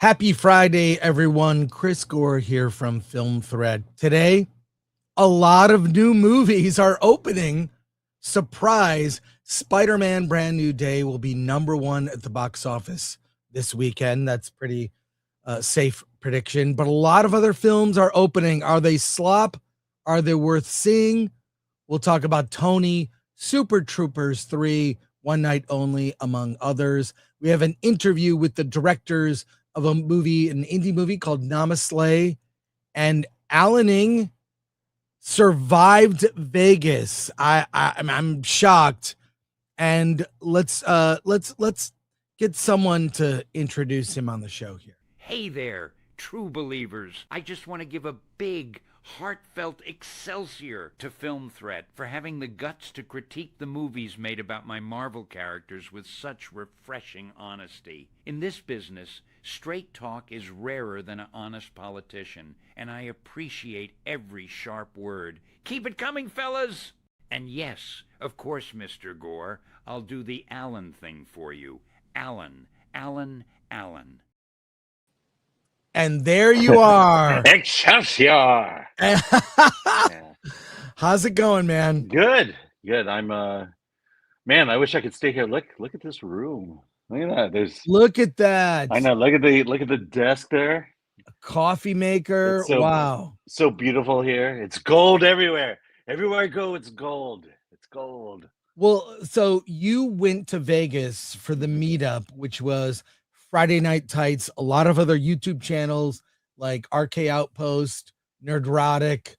Happy Friday, everyone. Chris Gore here from Film Thread. Today, a lot of new movies are opening. Surprise, Spider-Man Brand New Day will be #1 at the box office this weekend. That's pretty safe prediction. But a lot of other films are opening. Are they slop? Are they worth seeing? We'll talk about Tony, Super Troopers 3, One Night Only, among others. We have an interview with the directors of an indie movie called Namaslay, and Alan Ng survived Vegas. I'm shocked, and let's get someone to introduce him on the show here. Hey there, true believers. I just want to give a big, heartfelt excelsior to Film Threat for having the guts to critique the movies made about my Marvel characters with such refreshing honesty. In this business, straight talk is rarer than an honest politician, and I appreciate every sharp word. Keep it coming, fellas! And yes, of course, Mr. Gore, I'll do the Alan thing for you. Alan. And there you are. Excelsior! Yeah. How's it going, man? Good. I'm man, I wish I could stay here. Look at this room. Look at that. Look at that. I know, look at the desk there. A coffee maker. Wow. So beautiful here. It's gold everywhere. Everywhere I go, it's gold. It's gold. Well, so you went to Vegas for the meetup, which was Friday Night Tights, a lot of other YouTube channels like RK Outpost, Nerdrotic,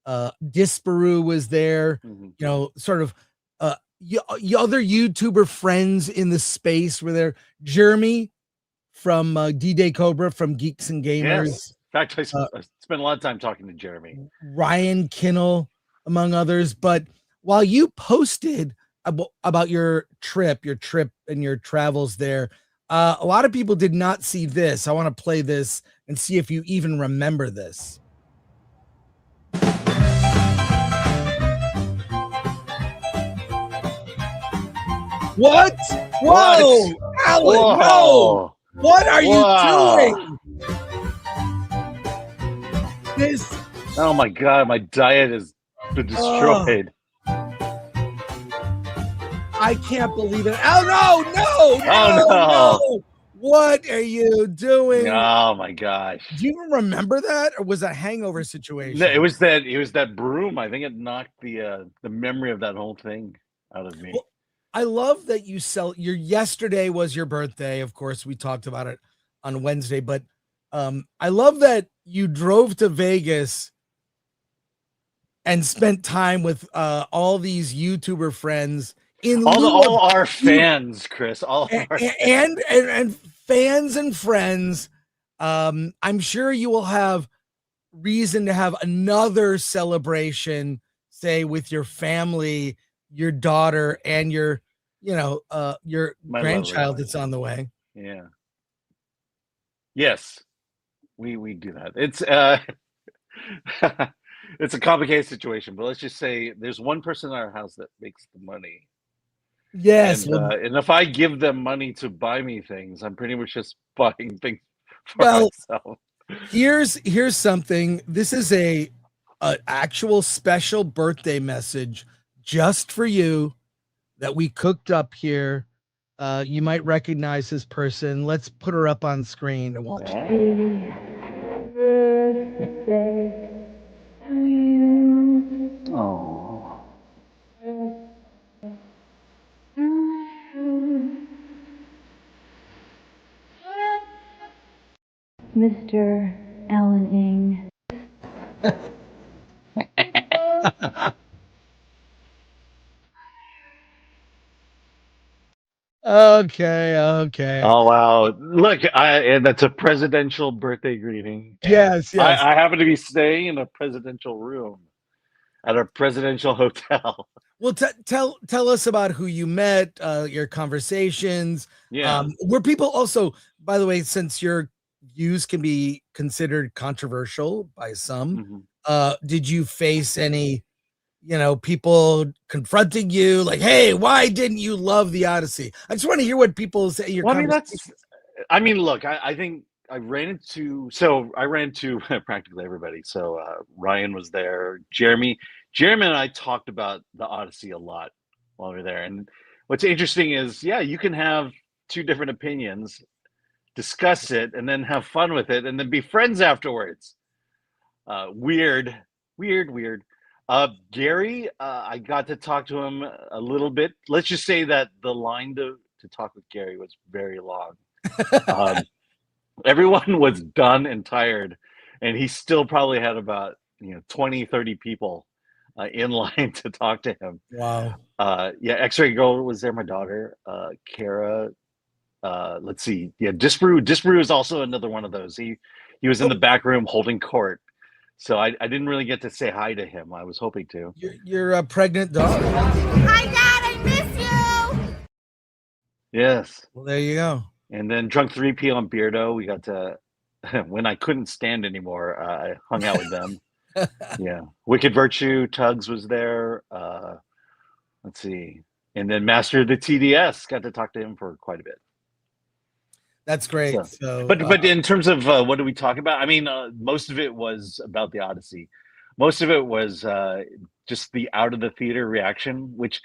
Disparu was there, sort of other YouTuber friends in the space were there. Jeremy from D-Day Cobra from Geeks and Gamers. Yes. In fact, I spent a lot of time talking to Jeremy. Ryan Kinnell, among others. But while you posted about your trip and your travels there, a lot of people did not see this. I want to play this and see if you even remember this. What? Whoa! Alan, Whoa. no! What are you doing? This. Oh my God, my diet has been destroyed. I can't believe it. Oh, no. What are you doing? Oh my gosh. Do you even remember that, or was it a hangover situation? No, it was that broom. I think it knocked the memory of that whole thing out of me. Well, I love that your yesterday was your birthday. Of course, we talked about it on Wednesday, but I love that you drove to Vegas and spent time with all these YouTuber friends. All our fans, Chris, and fans and friends. I'm sure you will have reason to have another celebration, say with your family, your daughter, and your grandchild that's on the way. Yeah. Yes, we do that. It's it's a complicated situation, but let's just say there's one person in our house that makes the money. Yes, and if I give them money to buy me things, I'm pretty much just buying things for myself. Here's something. This is a actual special birthday message just for you that we cooked up here. You might recognize this person. Let's put her up on screen and watch. Oh. Mr. Alan Ng. Okay. Oh wow! Look, and that's a presidential birthday greeting. Yes. I happen to be staying in a presidential room at a presidential hotel. Well, tell us about who you met, your conversations. Yeah. Were people also, by the way, since your views can be considered controversial by some, did you face any, people confronting you like, hey, why didn't you love the Odyssey? I just want to hear what people say. Look, I think I ran into practically everybody. So Ryan was there, Jeremy and I talked about the Odyssey a lot while we were there. And what's interesting is, yeah, you can have two different opinions, discuss it, and then have fun with it, and then be friends afterwards. Weird, weird. Gary, I got to talk to him a little bit. Let's just say that the line to talk with Gary was very long. Everyone was done and tired, and he still probably had about 20, 30 people in line to talk to him. Wow. Yeah, X-Ray Girl was there, my daughter, Kara. Let's see. Yeah, Disparu is also another one of those. He was in the back room holding court. So I didn't really get to say hi to him. I was hoping to. Your pregnant daughter. Hi, Dad. I miss you. Yes. Well, there you go. And then Drunk 3P on Beardo. We got to, when I couldn't stand anymore, I hung out with them. Yeah. Wicked Virtue, Tugs was there. Let's see. And then Master of the TDS. Got to talk to him for quite a bit. That's great. But in terms of what do we talk about? I mean, most of it was about the Odyssey. Most of it was just the out of the theater reaction, which,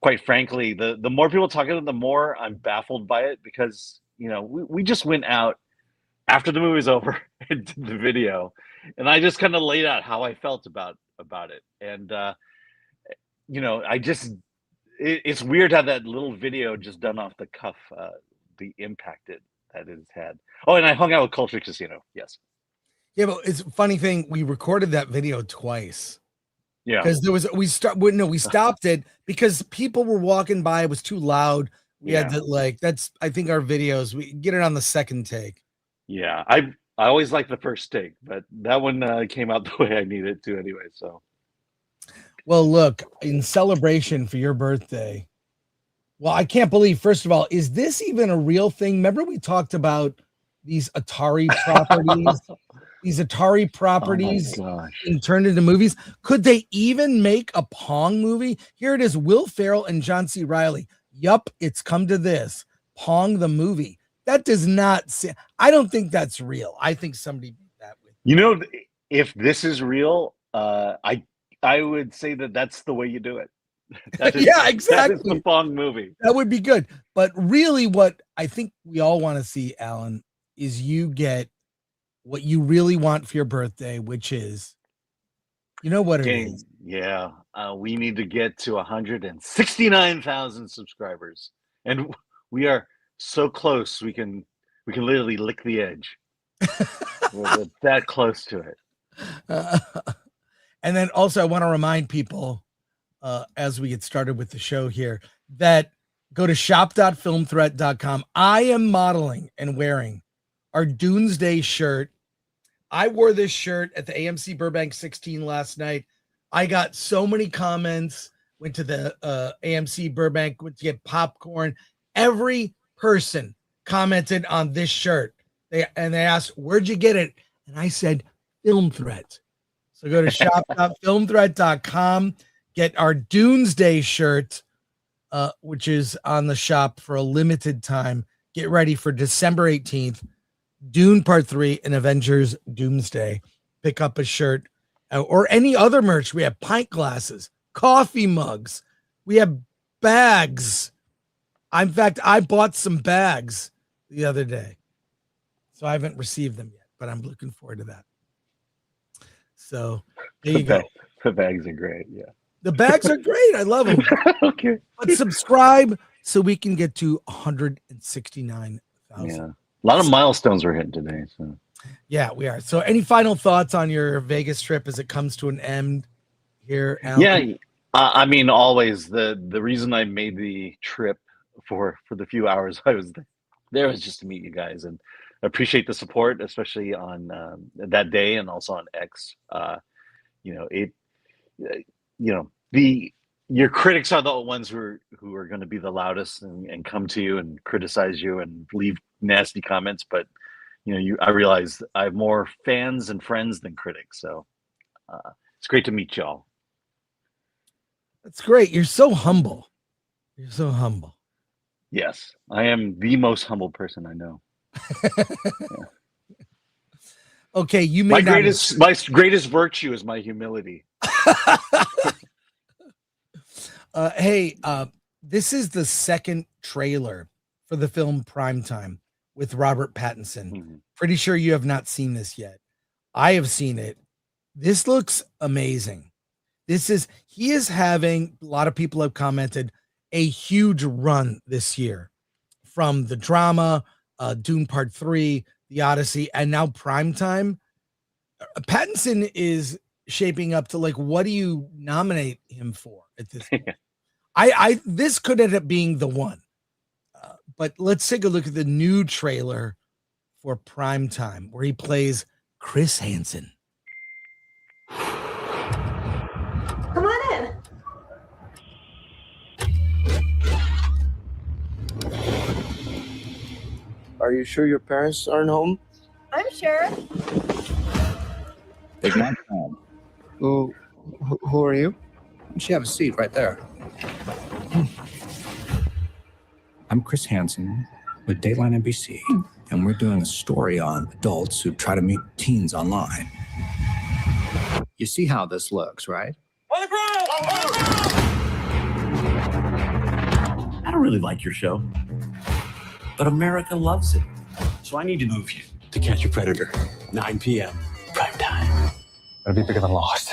quite frankly, the more people talk about it, the more I'm baffled by it, because we just went out after the movie was over and did the video, and I just kind of laid out how I felt about it, and it's weird how that little video just done off the cuff, the impact that it's had. Oh, and I hung out with Culture Casino. Yes. Yeah, but it's a funny thing. We recorded that video twice. Yeah. Because we stopped it because people were walking by. It was too loud. We had to I think our videos, we get it on the second take. Yeah. I always like the first take, but that one came out the way I needed it to anyway. So. Well, look, in celebration for your birthday. Well, I can't believe, first of all, is this even a real thing? Remember we talked about these Atari properties being turned into movies? Could they even make a Pong movie? Here it is, Will Ferrell and John C. Reilly. Yup, it's come to this. Pong the movie. That does not I don't think that's real. I think somebody did that with if this is real, I would say that's the way you do it. Yeah, exactly. That is the Pong movie. That would be good. But really, what I think we all want to see, Alan, is you get what you really want for your birthday, which is, what it is. Yeah, we need to get to 169,000 subscribers, and we are so close. We can literally lick the edge. We're that close to it. And then also, I want to remind people, as we get started with the show here, that go to shop.filmthreat.com. I am modeling and wearing our Doomsday shirt. I wore this shirt at the AMC Burbank 16 last night. I got so many comments, went to the AMC Burbank, went to get popcorn. Every person commented on this shirt. They asked, where'd you get it? And I said, Film Threat. So go to shop.filmthreat.com. Get our Doomsday shirt, which is on the shop for a limited time. Get ready for December 18th, Dune Part 3 and Avengers Doomsday. Pick up a shirt or any other merch. We have pint glasses, coffee mugs. We have bags. In fact, I bought some bags the other day. So I haven't received them yet, but I'm looking forward to that. So there you go. The bags are great. Yeah. The bags are great. I love them. Okay. But subscribe so we can get to 169,000. Yeah. A lot of milestones we're hitting today. So yeah, we are. So any final thoughts on your Vegas trip as it comes to an end here, Alan? Yeah. I mean, always the reason I made the trip for the few hours I was there was just to meet you guys and appreciate the support, especially on that day and also on X. Your critics are the ones who are going to be the loudest and come to you and criticize you and leave nasty comments. But I realize I have more fans and friends than critics, so it's great to meet y'all. That's great. You're so humble. You're so humble. Yes, I am the most humble person I know. Yeah. Okay, you may My not. greatest virtue is my humility. Hey, this is the second trailer for the film Primetime with Robert Pattinson. Mm-hmm. Pretty sure you have not seen this yet. I have seen it. This looks amazing. He is having, a lot of people have commented, a huge run this year from the drama, Dune Part 3, the Odyssey, and now Primetime. Pattinson is shaping up to, like, what do you nominate him for at this point? This could end up being the one. But let's take a look at the new trailer for Primetime, where he plays Chris Hansen. Come on in. Are you sure your parents aren't home? I'm sure. Big man home. Who are you? You should have a seat right there. I'm Chris Hansen with Dateline NBC, and we're doing a story on adults who try to meet teens online. You see how this looks, right? I don't really like your show, but America loves it. So I need to move you to Catch a Predator, 9 p.m. prime time. It'll be bigger than Lost.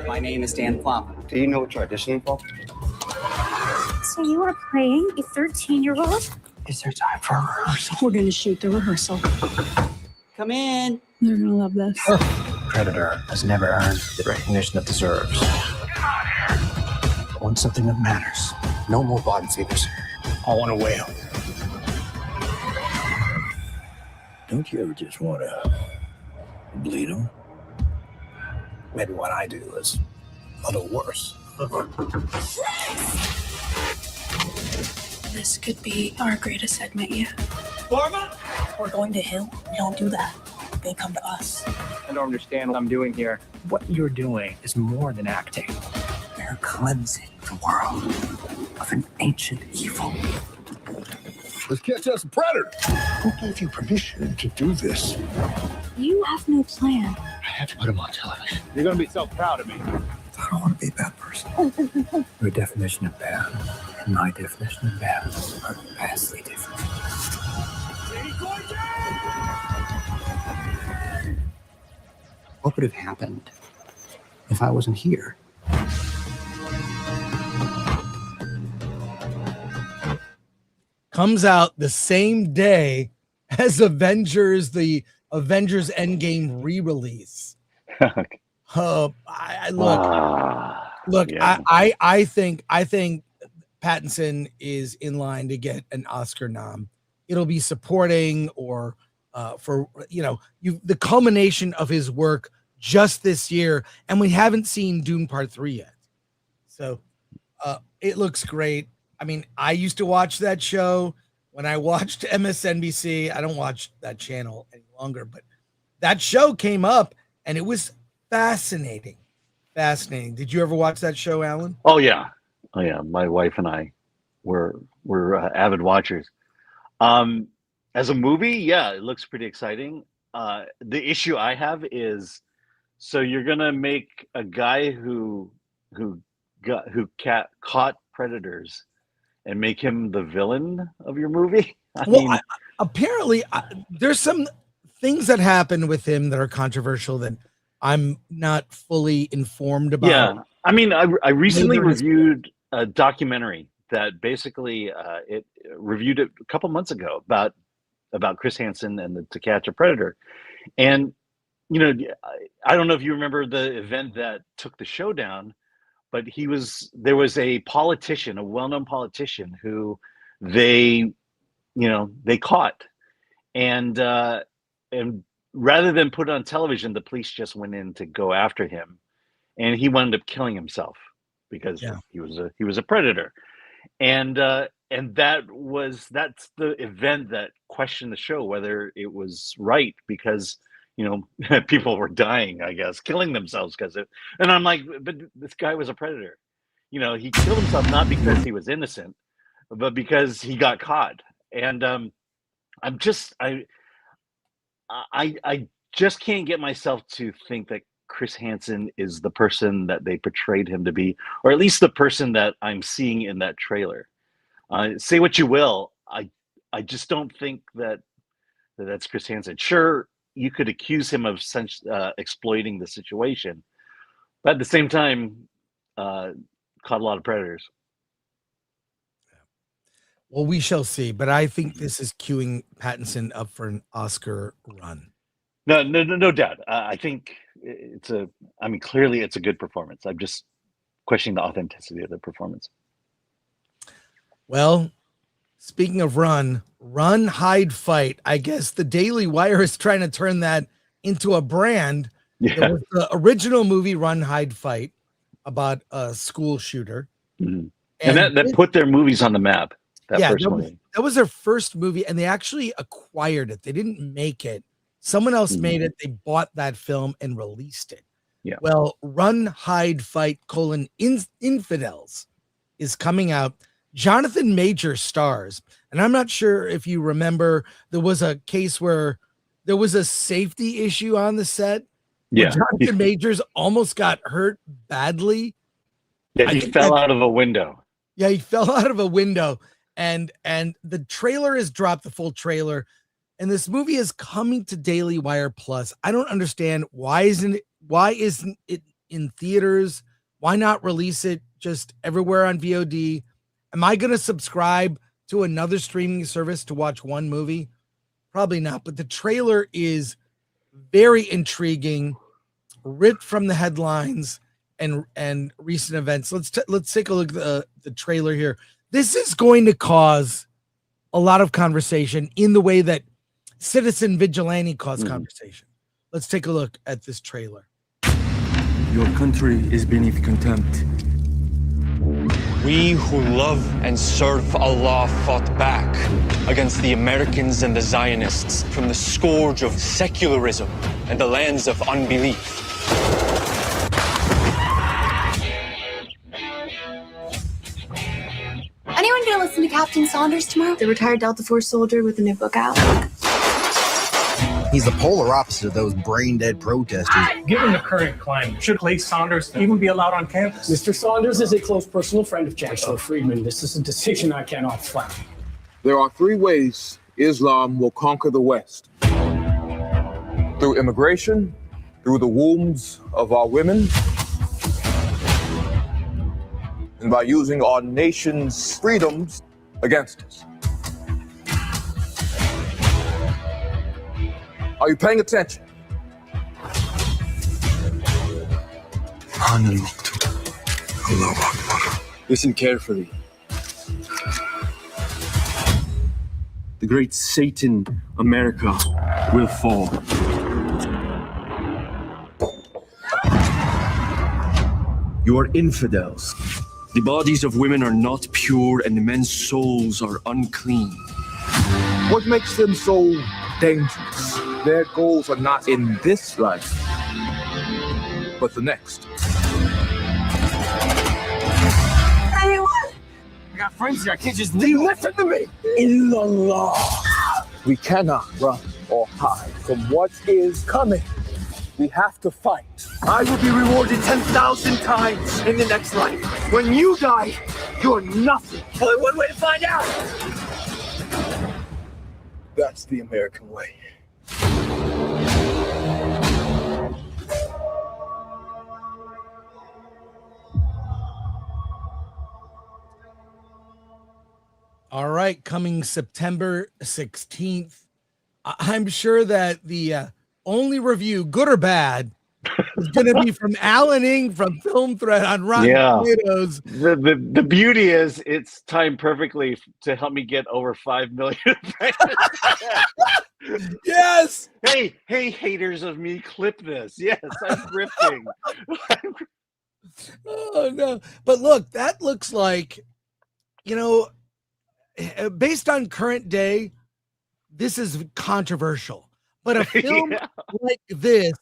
My name is Dan Plum. Do you know what you're auditioning for? So you are playing a 13-year-old? Is there time for a rehearsal? We're going to shoot the rehearsal. Come in. They're going to love this. Predator has never earned the recognition it deserves. I want something that matters. No more bottom feeders. I want a whale. Don't you ever just want to bleed them? Maybe what I do is a little worse. This could be our greatest segment yet. Pharma? We're going to him. We don't do that. They come to us. I don't understand what I'm doing here. What you're doing is more than acting. You're cleansing the world of an ancient evil. Let's catch us a predator. Who gave you permission to do this? You have no plan. I have to put him on television. You're going to be so proud of me. I don't want to be a bad person. Your definition of bad and my definition of bad are vastly different. What would have happened if I wasn't here? Comes out the same day as the Avengers Endgame re-release. Look, Yeah. I think Pattinson is in line to get an Oscar nom. It'll be supporting or for the culmination of his work just this year, and we haven't seen Dune Part 3 yet. So it looks great. I mean, I used to watch that show when I watched MSNBC. I don't watch that channel any longer, but that show came up and it was fascinating. Fascinating. Did you ever watch that show, Alan? Oh yeah. My wife and I were avid watchers. As a movie, yeah, it looks pretty exciting. The issue I have is, so you're gonna make a guy who caught predators and make him the villain of your movie? Apparently, there's some things that happen with him that are controversial that I'm not fully informed about. Yeah, I mean, I recently reviewed a documentary that basically it reviewed it a couple months ago about Chris Hansen and the To Catch a Predator, and I don't know if you remember the event that took the show down, but there was a politician, a well-known politician who they caught, and rather than put it on television, the police just went in to go after him, and he wound up killing himself because he was a predator, and that's the event that questioned the show whether it was right, because people were dying, I guess, killing themselves because of it. And I'm like, but this guy was a predator. He killed himself not because he was innocent, but because he got caught. And I just can't get myself to think that Chris Hansen is the person that they portrayed him to be, or at least the person that I'm seeing in that trailer. Say what you will, I just don't think that's Chris Hansen. Sure, you could accuse him of exploiting the situation, but at the same time, caught a lot of predators. Well, we shall see, but I think this is queuing Pattinson up for an Oscar run. No doubt. I think clearly it's a good performance. I'm just questioning the authenticity of the performance. Well, speaking of run, hide, fight. I guess the Daily Wire is trying to turn that into a brand. Yeah. There was the original movie Run, Hide, Fight about a school shooter. Mm-hmm. And that put their movies on the map. That was their first movie, and they actually acquired it. They didn't make it. Someone else made it. They bought that film and released it. Yeah. Well, Run, Hide, Fight, Infidels is coming out. Jonathan Major stars. And I'm not sure if you remember, there was a case where there was a safety issue on the set. Yeah. Jonathan Majors almost got hurt badly. Yeah, he fell out of a window. Yeah, he fell out of a window. And the trailer is dropped, the full trailer. And this movie is coming to Daily Wire Plus. I don't understand why isn't it in theaters? Why not release it just everywhere on VOD? Am I going to subscribe to another streaming service to watch one movie? Probably not. But the trailer is very intriguing, ripped from the headlines and recent events. Let's take a look at the trailer here. This is going to cause a lot of conversation in the way that Citizen Vigilante caused conversation. Let's take a look at this trailer. Your country is beneath contempt. We who love and serve Allah fought back against the Americans and the Zionists from the scourge of secularism and the lands of unbelief. Anyone gonna listen to Captain Saunders tomorrow? The retired Delta Force soldier with a new book out. He's the polar opposite of those brain-dead protesters. Given the current climate, should Clay Saunders even be allowed on campus? Mr. Saunders is a close personal friend of Chancellor Friedman. This is a decision I cannot flatter. There are three ways Islam will conquer the West. Through immigration, through the wombs of our women, and by using our nation's freedoms against us. Are you paying attention? Listen carefully. The great Satan, America, will fall. You are infidels. The bodies of women are not pure, and the men's souls are unclean. What makes them so dangerous? Their goals are not in this life, but the next. Anyone? I got friends here. I can't just leave. Listen to me. In the law. We cannot run or hide from what is coming. We have to fight. I will be rewarded 10,000 times in the next life. When you die, you're nothing. Only one way to find out. That's the American way. All right, coming September 16th. I'm sure that the only review, good or bad, is going to be from Alan Ng from Film Thread on Rotten Tomatoes. The beauty is it's timed perfectly to help me get over 5 million. Yes. Hey, haters of me, clip this. Yes, I'm grifting. Oh no! But look, that looks like, based on current day, this is controversial. But a film like this,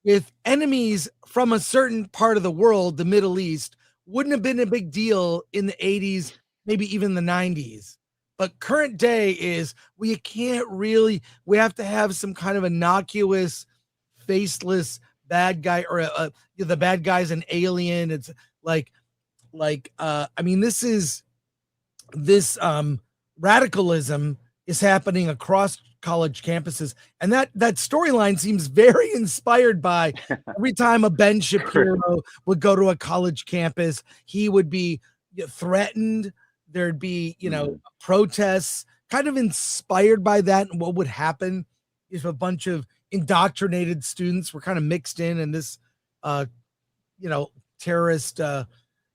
with enemies from a certain part of the world, the Middle East, wouldn't have been a big deal in the 80s, maybe even the 90s. But current day is we have to have some kind of innocuous, faceless bad guy, or the bad guy's an alien. It's I mean, this radicalism is happening across college campuses, and that storyline seems very inspired by every time a Ben Shapiro would go to a college campus, he would be threatened. There'd be protests, kind of inspired by that, and what would happen if a bunch of indoctrinated students were kind of mixed in this terrorist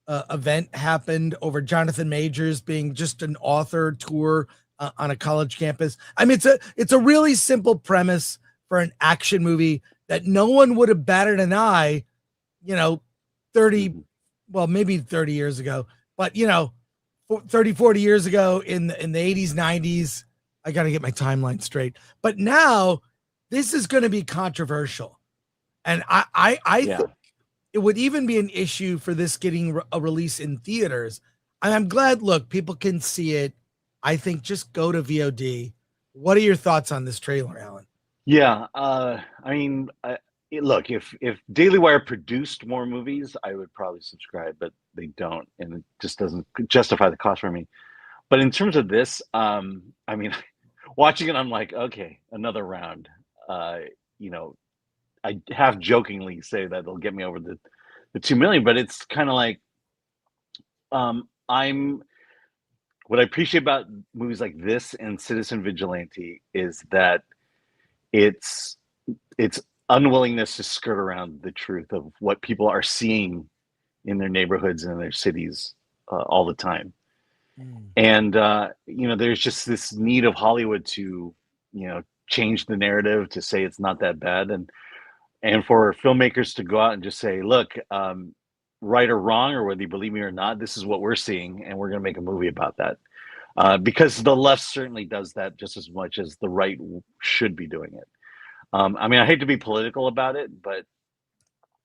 event happened over Jonathan Majors being just an author tour on a college campus. I mean, it's a really simple premise for an action movie that no one would have batted an eye, 30 years ago, but 30, 40 years ago in the 80s, 90s. I got to get my timeline straight. But now this is going to be controversial. And I think it would even be an issue for this getting a release in theaters. And I'm glad, look, people can see it. I think just go to VOD. What are your thoughts on this trailer, Alan? Yeah. I mean, look, if Daily Wire produced more movies, I would probably subscribe, but they don't. And it just doesn't justify the cost for me. But in terms of this, I mean, watching it, I'm like, okay, another round. I half jokingly say that they'll get me over the 2 million, but it's kind of like, what I appreciate about movies like this and Citizen Vigilante is that it's unwillingness to skirt around the truth of what people are seeing in their neighborhoods and in their cities all the time. And there's just this need of Hollywood to change the narrative, to say it's not that bad, and for filmmakers to go out and just say, look, right or wrong, or whether you believe me or not, this is what we're seeing, and we're going to make a movie about that. Because the left certainly does that just as much as the right should be doing it. I mean, I hate to be political about it, but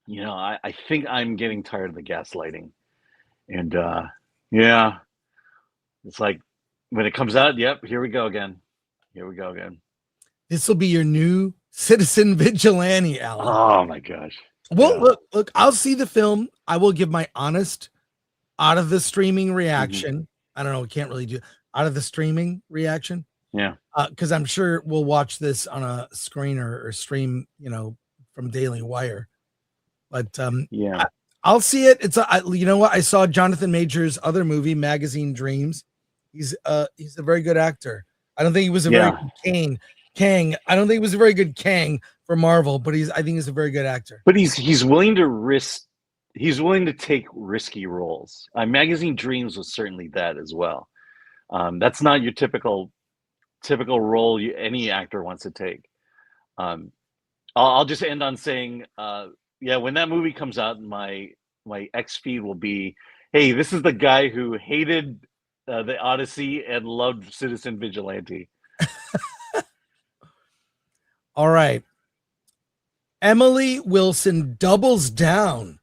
I think I'm getting tired of the gaslighting. And it's like when it comes out, yep, here we go again. This will be your new Citizen Vigilante, Alan. Oh my gosh. Well, look, I'll see the film. I will give my honest out of the streaming reaction. I don't know. We can't really do out of the streaming reaction. Yeah. Because I'm sure we'll watch this on a screener or stream, from Daily Wire. But I'll see it. It's you know what? I saw Jonathan Majors' other movie, Magazine Dreams. He's a very good actor. I don't think he was a very good Kang. I don't think he was a very good Kang for Marvel, but I think he's a very good actor. But he's willing to risk. He's willing to take risky roles. Magazine Dreams was certainly that as well. That's not your typical role any actor wants to take. I'll just end on saying, when that movie comes out, my X feed will be, hey, this is the guy who hated the Odyssey and loved Citizen Vigilante. All right. Emily Wilson doubles down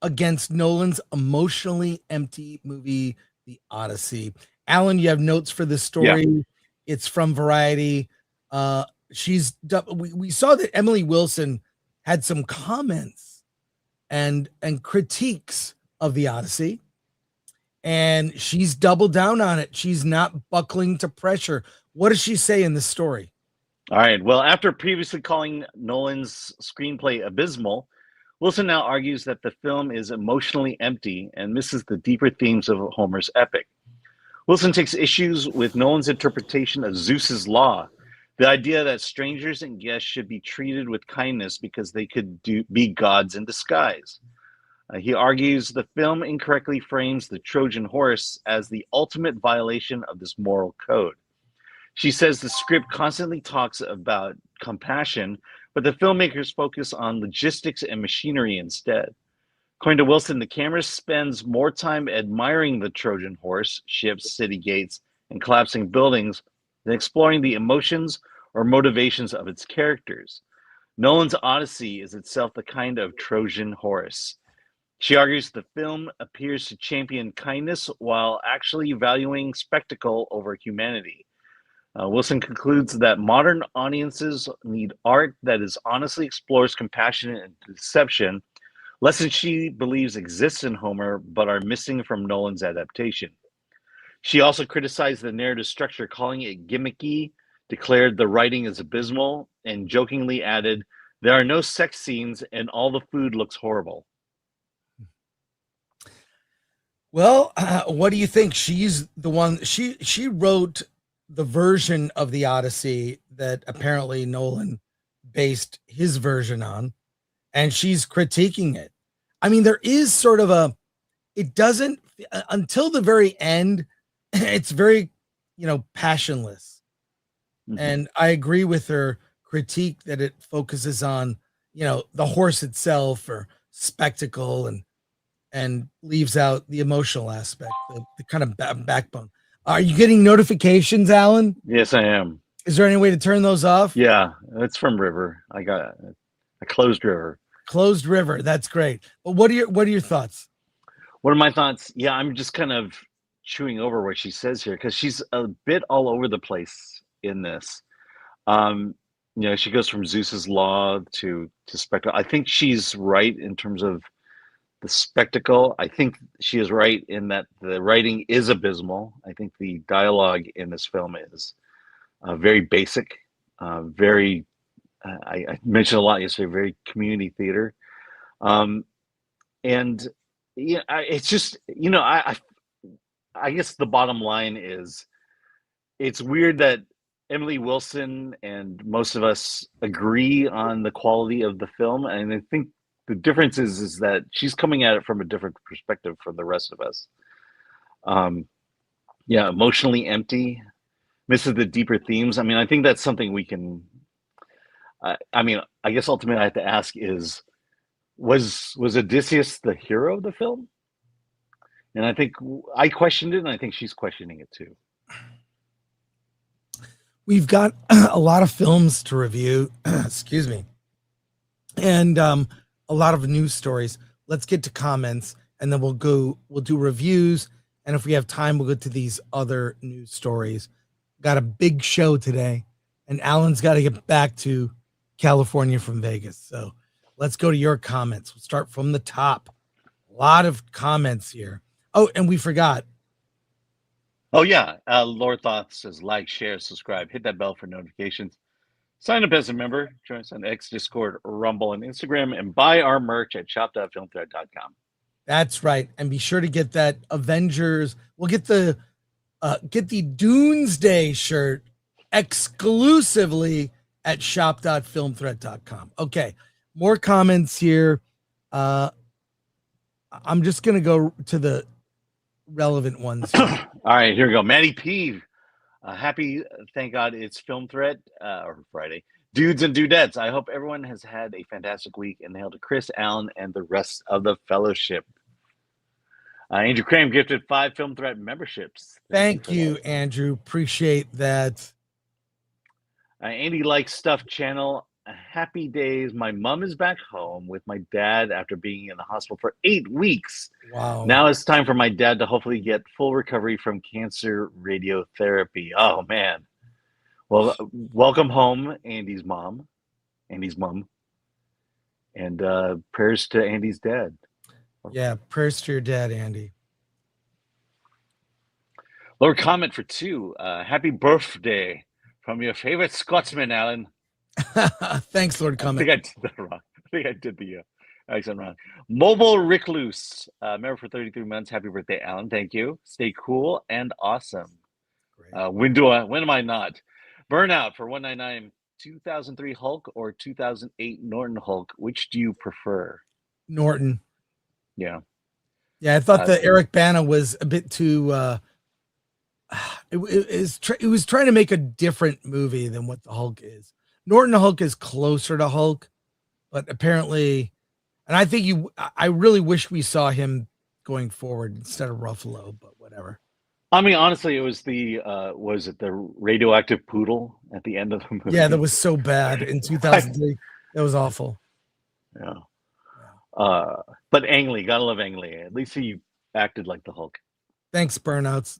against Nolan's emotionally empty movie, The Odyssey. Alan, you have notes for this story. Yeah. It's from Variety. We saw that Emily Wilson had some comments and critiques of The Odyssey, and she's doubled down on it. She's not buckling to pressure. What does she say in this story? All right. Well, after previously calling Nolan's screenplay abysmal, Wilson now argues that the film is emotionally empty and misses the deeper themes of Homer's epic. Wilson takes issues with Nolan's interpretation of Zeus's law, the idea that strangers and guests should be treated with kindness because they could be gods in disguise. He argues the film incorrectly frames the Trojan horse as the ultimate violation of this moral code. She says the script constantly talks about compassion, but the filmmakers focus on logistics and machinery instead. According to Wilson, the camera spends more time admiring the Trojan horse, ships, city gates, and collapsing buildings than exploring the emotions or motivations of its characters. Nolan's Odyssey is itself the kind of Trojan horse. She argues the film appears to champion kindness while actually valuing spectacle over humanity. Wilson concludes that modern audiences need art that is honestly explores compassion and deception, lessons she believes exist in Homer but are missing from Nolan's adaptation. She also criticized the narrative structure, calling it gimmicky, declared the writing is abysmal, and jokingly added, "There are no sex scenes and all the food looks horrible." Well, what do you think? She's the one. She wrote the version of the Odyssey that apparently Nolan based his version on, and she's critiquing it. I mean, there is sort of a. It doesn't until the very end. It's very, passionless, and I agree with her critique that it focuses on, the horse itself or spectacle and leaves out the emotional aspect, the kind of backbone. Are you getting notifications, Alan? Yes, I am. Is there any way to turn those off? Yeah, it's from River. I got a closed River. Closed River. That's great. But what are your thoughts? What are my thoughts? Yeah, I'm just kind of chewing over what she says here because she's a bit all over the place in this. She goes from Zeus's Law to spectacle. I think she's right in terms of the spectacle. I think she is right in that the writing is abysmal. I think the dialogue in this film is very basic, very. I mentioned a lot yesterday. Very community theater, and it's just I guess the bottom line is it's weird that Emily Wilson and most of us agree on the quality of the film, and I think the difference is that she's coming at it from a different perspective from the rest of us. Emotionally empty, misses the deeper themes. I mean, I think that's something we can. I guess ultimately I have to ask is, was Odysseus the hero of the film? And I think I questioned it, and I think she's questioning it too. We've got a lot of films to review, excuse me, and a lot of news stories. Let's get to comments, and then we'll do reviews, and if we have time, we'll go to these other news stories. Got a big show today, and Alan's got to get back to California from Vegas. So let's go to your comments. We'll start from the top. A lot of comments here. Oh, and we forgot. Oh, yeah. Lord Thoth says, like, share, subscribe, hit that bell for notifications. Sign up as a member. Join us on X, Discord, Rumble, and Instagram, and buy our merch at shop.filmthread.com. That's right. And be sure to get that Avengers. We'll get the Doomsday shirt exclusively at shop.filmthread.com. Okay. More comments here. I'm just going to go to the relevant ones. All right, here we go. Maddie P. Happy, thank God it's Film Thread, or Friday. Dudes and dudettes, I hope everyone has had a fantastic week, and hail to Chris, Allen, and the rest of the fellowship. Andrew Cram gifted 5 Film Thread memberships. Thank you, Andrew. Appreciate that. Andy Likes Stuff channel. Happy days. My mom is back home with my dad after being in the hospital for 8 weeks. Wow. Now it's time for my dad to hopefully get full recovery from cancer radiotherapy. Oh, man. Well, welcome home, Andy's mom. And prayers to Andy's dad. Yeah, prayers to your dad, Andy. Lord comment for 2. Happy birthday from your favorite Scotsman, Alan. Thanks, Lord Comment. I think I did that wrong. I think I did the accent wrong. Mobile Recluse. Member for 33 months. Happy birthday, Alan. Thank you. Stay cool and awesome. When am I not? Burnout for 199. 2003 Hulk or 2008 Norton Hulk? Which do you prefer? Norton. Yeah. Yeah, I thought the Eric Bana was a bit too it was trying to make a different movie than what the Hulk is. Norton Hulk is closer to Hulk, but apparently, and I think I really wish we saw him going forward instead of Ruffalo, but whatever. I mean, honestly, it was was it the radioactive poodle at the end of the movie? Yeah, that was so bad in 2003. That was awful. Yeah. But Ang Lee, gotta love Ang Lee. At least he acted like the Hulk. Thanks, Burnouts.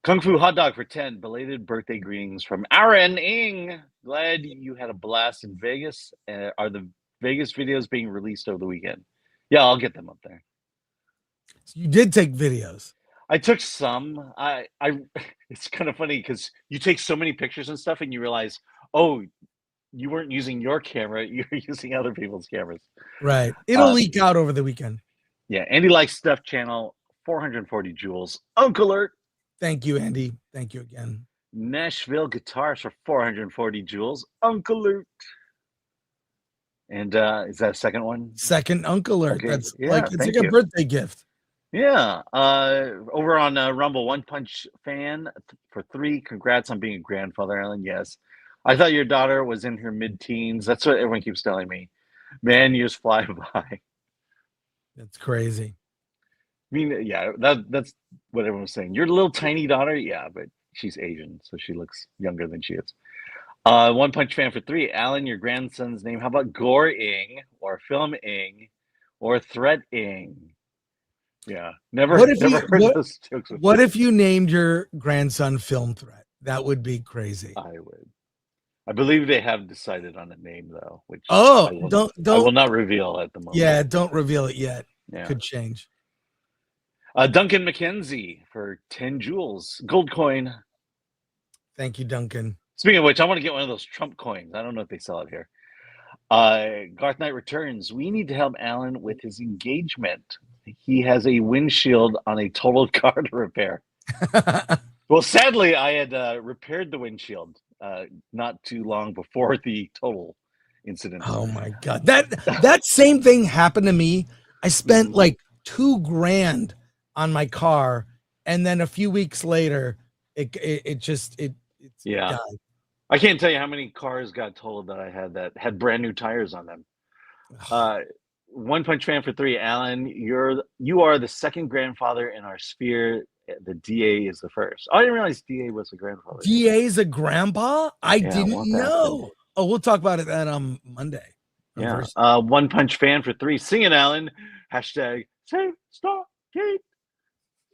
Kung Fu Hot Dog for 10. Belated birthday greetings from Aaron Ing. Glad you had a blast in Vegas. Are the Vegas videos being released over the weekend? Yeah, I'll get them up there. So you did take videos. I took some. I it's kind of funny because you take so many pictures and stuff and you realize, oh, you weren't using your camera, you were using other people's cameras. Right. It'll leak out over the weekend. Yeah, Andy Likes Stuff channel, 440 jewels. Uncle Alert. Thank you, Andy. Thank you again. Nashville Guitars for 440 jewels. Uncle Alert. And is that a second one? Second Uncle Alert. Okay. That's Yeah, like, it's thank like a you. birthday gift. Yeah. Over on Rumble, One Punch Fan for 3. Congrats on being a grandfather, Alan. Yes. I thought your daughter was in her mid-teens. That's what everyone keeps telling me. Man, years fly by. That's crazy. I mean, yeah, that's what everyone's saying. Your little tiny daughter, yeah, but she's Asian, so she looks younger than she is. One Punch Fan for 3. Alan, your grandson's name. How about Gore Ing or Film Ing or Threat Ing? Yeah, never heard those jokes. What if you named your grandson Film Threat? That would be crazy. I would. I believe they have decided on a name though, which I will not reveal at the moment. Yeah, don't reveal it yet. Yeah. Could change. Duncan McKenzie for 10 jewels. Gold coin. Thank you, Duncan. Speaking of which, I want to get one of those Trump coins. I don't know if they sell it here. Garth Knight returns. We need to help Alan with his engagement. He has a windshield on a totaled car to repair. Well, sadly, I had repaired the windshield not too long before the total incident. Oh my God. That same thing happened to me. I spent like $2,000 on my car, and then a few weeks later, it's died. I can't tell you how many cars got totaled that I had brand new tires on them. One Punch Fan for 3. Alan, you are the second grandfather in our sphere. The DA is the first. I didn't realize DA was a grandfather. DA is a grandpa? I didn't know. Oh, we'll talk about it on Monday. Yeah. One Punch Fan for 3. Sing it, Alan. Hashtag Save Stargate.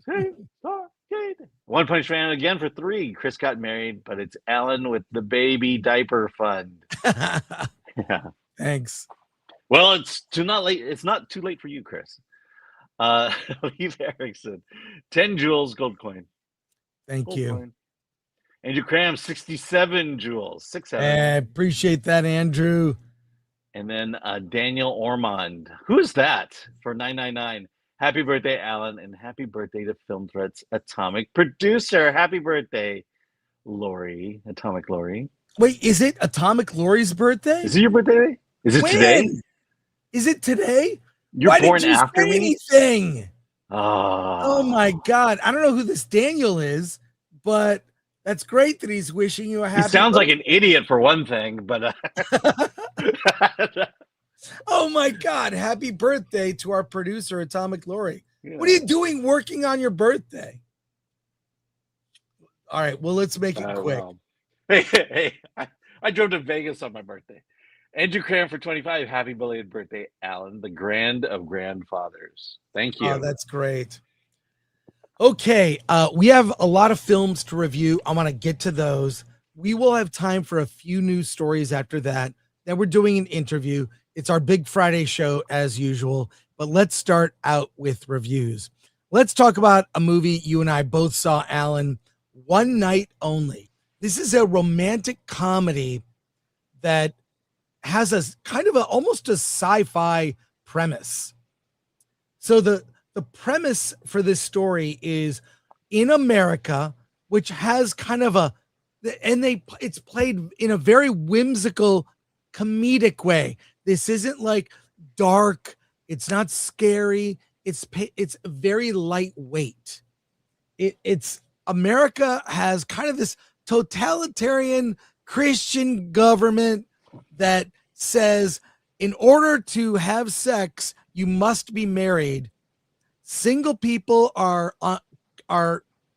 Save Stargate. One Punch Fan again for 3. Chris got married, but it's Alan with the baby diaper fund. Yeah. Thanks. Well, it's not too late for you, Chris. Leave Erickson. 10 jewels, gold coin. Thank you. Coin. Andrew Cram, 67 jewels. 6 I appreciate that, Andrew. And then Daniel Ormond. Who is that? For 999. Happy birthday, Alan, and happy birthday to Film Threat's atomic producer. Happy birthday, Lori. Atomic Lori. Wait, is it Atomic Lori's birthday? Is it your birthday? Is it today? Is it today? You're Why born didn't you after say me? anything? Oh my God. I don't know who this Daniel is, but that's great that he's wishing you a happy He sounds birthday. like an idiot for one thing, but Oh my God. Happy birthday to our producer, Atomic Lori. Yeah. What are you doing working on your birthday? All right, well, let's make it quick. Hey, I drove to Vegas on my birthday. Andrew Cram for 25. Happy belated birthday, Alan, the grand of grandfathers. Thank you. Oh, that's great. Okay, we have a lot of films to review. I want to get to those. We will have time for a few news stories after that. Then we're doing an interview. It's our Big Friday show as usual, but let's start out with reviews. Let's talk about a movie you and I both saw, Alan, One Night Only. This is a romantic comedy that has a kind of almost a sci-fi premise. So the premise for this story is in America, which has kind of it's played in a very whimsical, comedic way. This isn't like dark. It's not scary. It's very lightweight. It's America has kind of this totalitarian Christian government that says in order to have sex, you must be married. Single people are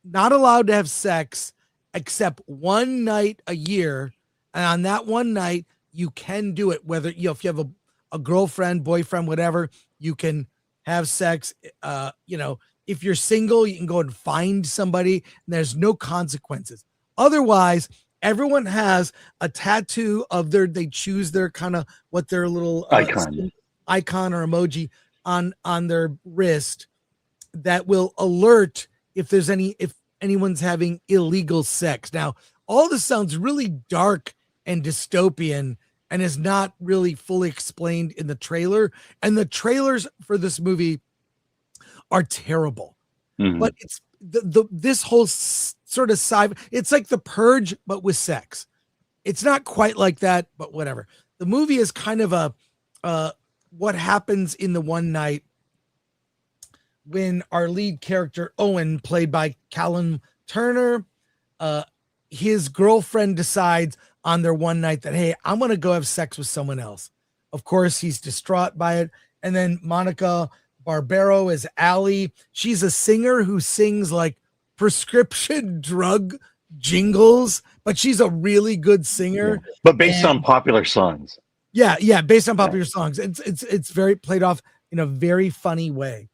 not allowed to have sex except one night a year. And on that one night, you can do it, whether if you have a girlfriend, boyfriend, whatever. You can have sex. If you're single, you can go and find somebody, and there's no consequences. Otherwise, everyone has a tattoo of they choose their kind of what their little icon or emoji on their wrist that will alert if anyone's having illegal sex. Now, all this sounds really dark and dystopian and is not really fully explained in the trailer. And the trailers for this movie are terrible. But it's this whole sort of it's like The Purge, but with sex. It's not quite like that, but whatever. The movie is kind of what happens in the one night when our lead character, Owen, played by Callum Turner, his girlfriend decides on their one night that, hey, I'm going to go have sex with someone else. Of course, he's distraught by it. And then Monica Barbaro is Allie. She's a singer who sings like prescription drug jingles, but she's a really good singer. Yeah. But based on popular songs. Yeah, based on popular songs. It's very played off in a very funny way.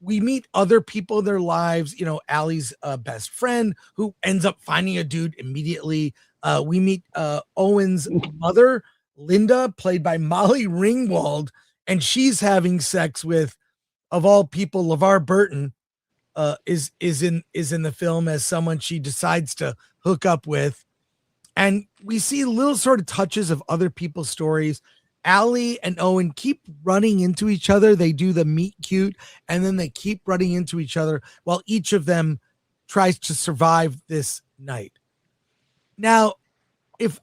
We meet other people in their lives, Allie's best friend who ends up finding a dude immediately. We meet Owen's mother, Linda, played by Molly Ringwald, and she's having sex with, of all people, LeVar Burton is in the film as someone she decides to hook up with. And we see little sort of touches of other people's stories. Allie and Owen keep running into each other. They do the meet cute, and then they keep running into each other while each of them tries to survive this night. Now, if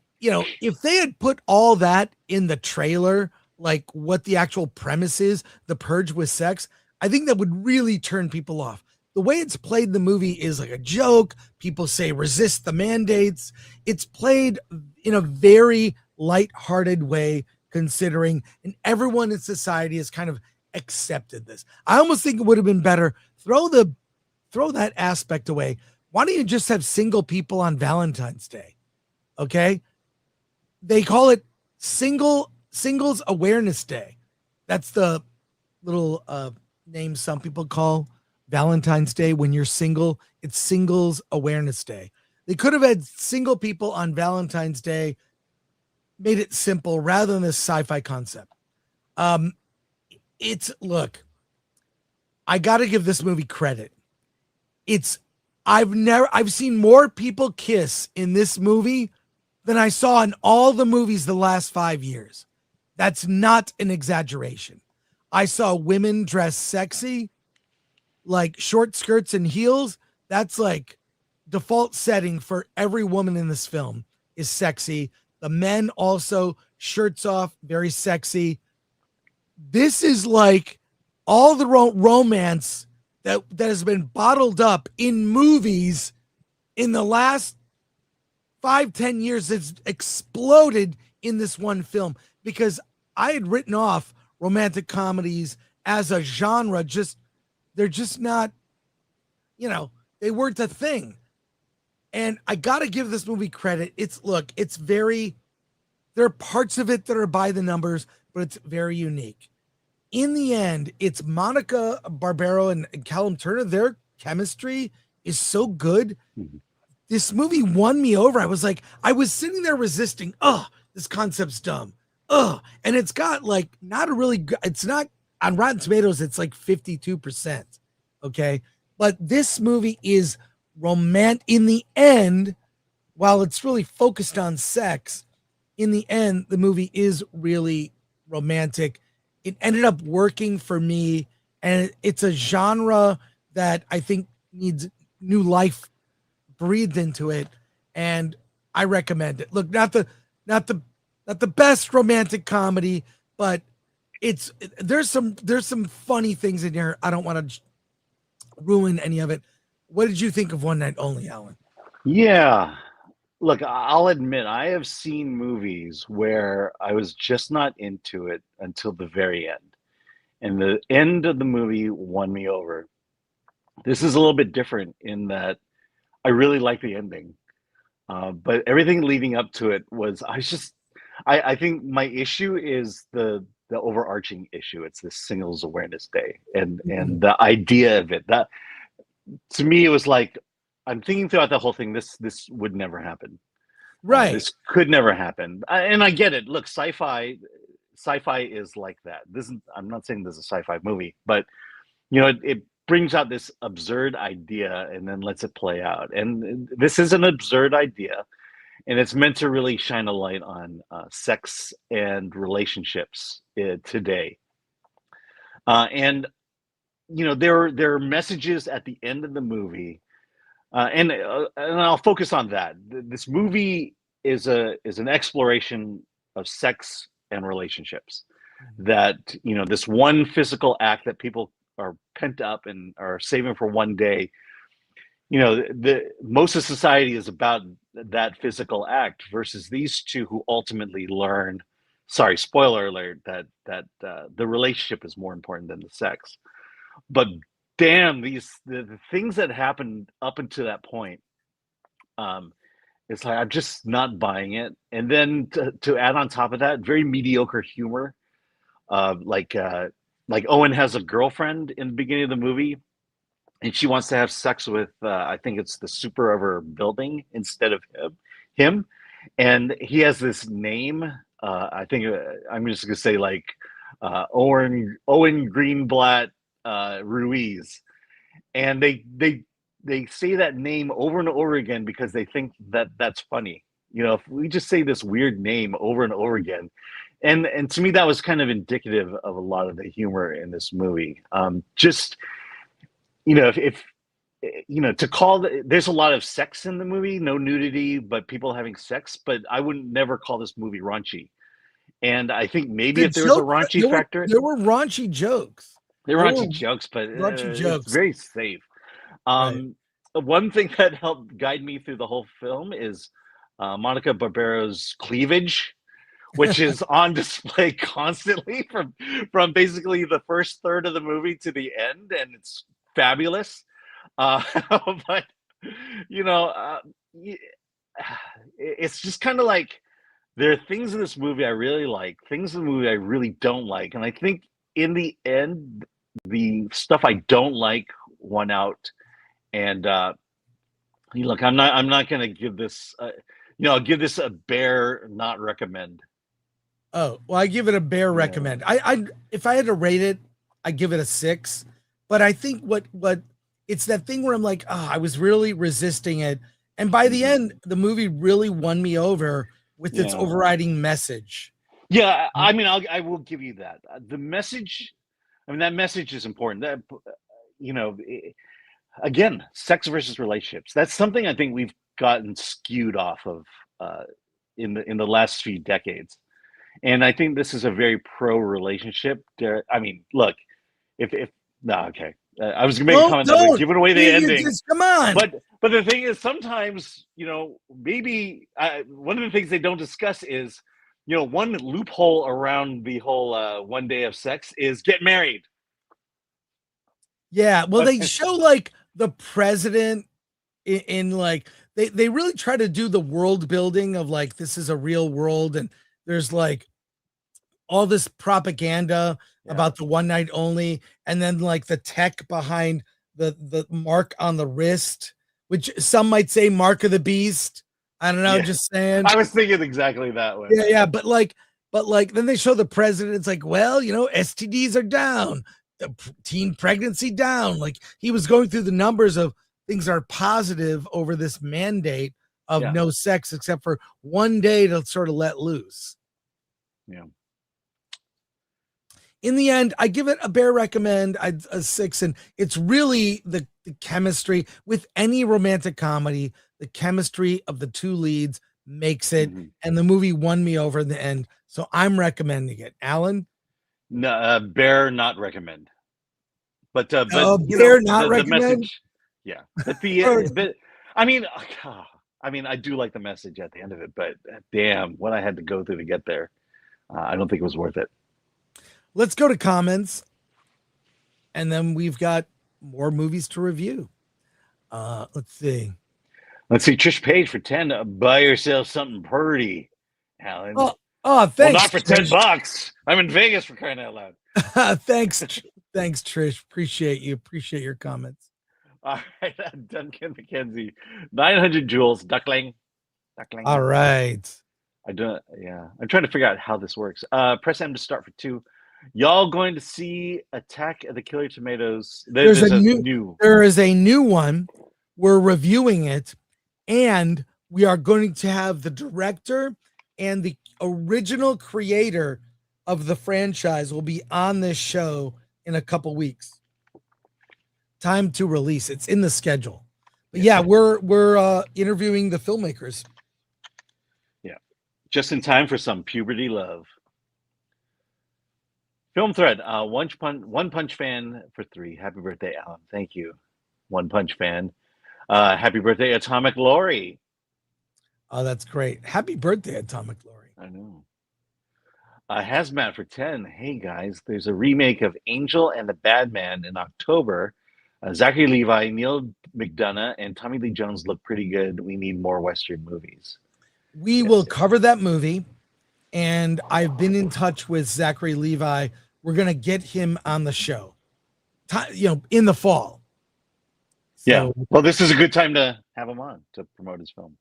they had put all that in the trailer, like what the actual premise is, The Purge with sex, I think that would really turn people off. The way it's played in the movie is like a joke. People say resist the mandates. It's played in a very lighthearted way, considering, and everyone in society has kind of accepted this. I almost think it would have been better. Throw that aspect away. Why don't you just have single people on Valentine's Day? Okay. They call it Singles Awareness Day. That's the little name some people call Valentine's Day. When you're single, it's Singles Awareness Day. They could have had single people on Valentine's Day, made it simple rather than this sci-fi concept. Look, I got to give this movie credit. I've seen more people kiss in this movie than I saw in all the movies the last 5 years. That's not an exaggeration. I saw women dress sexy, like short skirts and heels. That's like default setting for every woman in this film is sexy. The men also shirts off, very sexy. This is like all the romance that has been bottled up in movies in the last 5-10 years. It's exploded in this one film, because I had written off romantic comedies as a genre. They're just not, they weren't a thing. And I got to give this movie credit. There are parts of it that are by the numbers, but it's very unique. In the end, it's Monica Barbaro and Callum Turner. Their chemistry is so good. Mm-hmm. This movie won me over. I was sitting there resisting. This concept's dumb. And it's got like not a really good, it's not on Rotten Tomatoes. It's like 52%. Okay. But this movie is romantic in the end. While it's really focused on sex, in the end, the movie is really romantic. It ended up working for me, and it's a genre that I think needs new life breathed into it, and I recommend it. Look, not the best romantic comedy, but there's some funny things in here. I don't want to ruin any of it. What did you think of One Night Only, Alan? Yeah. Look, I'll admit, I have seen movies where I was just not into it until the very end. And the end of the movie won me over. This is a little bit different in that I really like the ending. But everything leading up to it was, I think my issue is the overarching issue. It's this Singles Awareness Day and the idea of it. That to me, it was like I'm thinking throughout the whole thing. This would never happen. Right. This could never happen. And I get it. Look, sci-fi is like that. I'm not saying this is a sci-fi movie, but it brings out this absurd idea and then lets it play out. And this is an absurd idea, and it's meant to really shine a light on sex and relationships today. And there are messages at the end of the movie, and I'll focus on that. This movie is an exploration of sex and relationships. That this one physical act that people are pent up and are saving for one day. Most of society is about that physical act versus these two who ultimately learn. Sorry, spoiler alert. That the relationship is more important than the sex. But damn, the things that happened up until that point, it's like I'm just not buying it. And then to add on top of that, very mediocre humor. Like Owen has a girlfriend in the beginning of the movie, and she wants to have sex with I think it's the super of her building instead of him, and he has this name. I think I'm just gonna say like Owen Greenblatt Ruiz, and they say that name over and over again because they think that that's funny. If we just say this weird name over and over again. And to me, that was kind of indicative of a lot of the humor in this movie. If to call there's a lot of sex in the movie, no nudity, but people having sex. But I wouldn't never call this movie raunchy. And I think maybe if there was a raunchy factor, there were raunchy jokes. There were raunchy jokes, but it's very safe. One thing that helped guide me through the whole film is Monica Barbero's cleavage, which is on display constantly from basically the first third of the movie to the end, and it's fabulous. But it's just kind of like there are things in this movie I really like, things in the movie I really don't like, and I think in the end, the stuff I don't like won out. And look, I'm not going to give this. I'll give this a bare not recommend. Oh, well, I give it a bare recommend. I if I had to rate it, I give it a 6. But I think what it's that thing where I'm like, I was really resisting it, and by the end, the movie really won me over with its overriding message. Yeah, I mean, I will give you that. The message, that message is important. That again, sex versus relationships. That's something I think we've gotten skewed off of in the last few decades. And I think this is a very pro relationship. I mean, look, okay. I was gonna make a comment that we're giving away the ending. Come on. But the thing is, sometimes maybe one of the things they don't discuss is one loophole around the whole one day of sex is get married. Yeah, well, they show like the president in like they really try to do the world building of like this is a real world, and there's like all this propaganda about the one night only, and then like the tech behind the mark on the wrist, which some might say mark of the beast. I don't know, just saying. I was thinking exactly that way. Yeah, but then they show the president. It's like, well, STDs are down, the teen pregnancy down. Like he was going through the numbers of things are positive over this mandate of no sex except for one day to sort of let loose. Yeah. In the end, I give it a bare recommend, a 6, and it's really the chemistry with any romantic comedy. The chemistry of the two leads makes it, and the movie won me over in the end. So I'm recommending it. Alan? No, bare not recommend. But bare not recommend. The message, yeah. But I mean, I do like the message at the end of it, but damn, what I had to go through to get there, I don't think it was worth it. Let's go to comments, and then we've got more movies to review. Let's see. Trish Page for 10. Buy yourself something pretty, Alan. Oh, Well, thanks. not for $10. I'm in Vegas for crying out loud. Thanks, Trish. Appreciate you. Appreciate your comments. All right, Duncan McKenzie, 900 joules, duckling. All right. I'm trying to figure out how this works. Press M to start for 2. Y'all going to see Attack of the Killer Tomatoes? There is a new one. We're reviewing it, and we are going to have the director and the original creator of the franchise will be on this show in a couple weeks. Time to release. It's in the schedule. But yeah, we're interviewing the filmmakers. Yeah, just in time for some puberty love. Film Thread, One Punch fan for 3. Happy birthday, Alan. Thank you, One Punch fan. Happy birthday, Atomic Lori. Oh, that's great. Happy birthday, Atomic Lori. I know. Hazmat for 10. Hey, guys, there's a remake of Angel and the Bad Man in October. Zachary Levi, Neil McDonough, and Tommy Lee Jones look pretty good. We need more Western movies. We will cover that movie, and I've been in touch with Zachary Levi. We're going to get him on the show, in the fall. Yeah. Well, this is a good time to have him on to promote his film.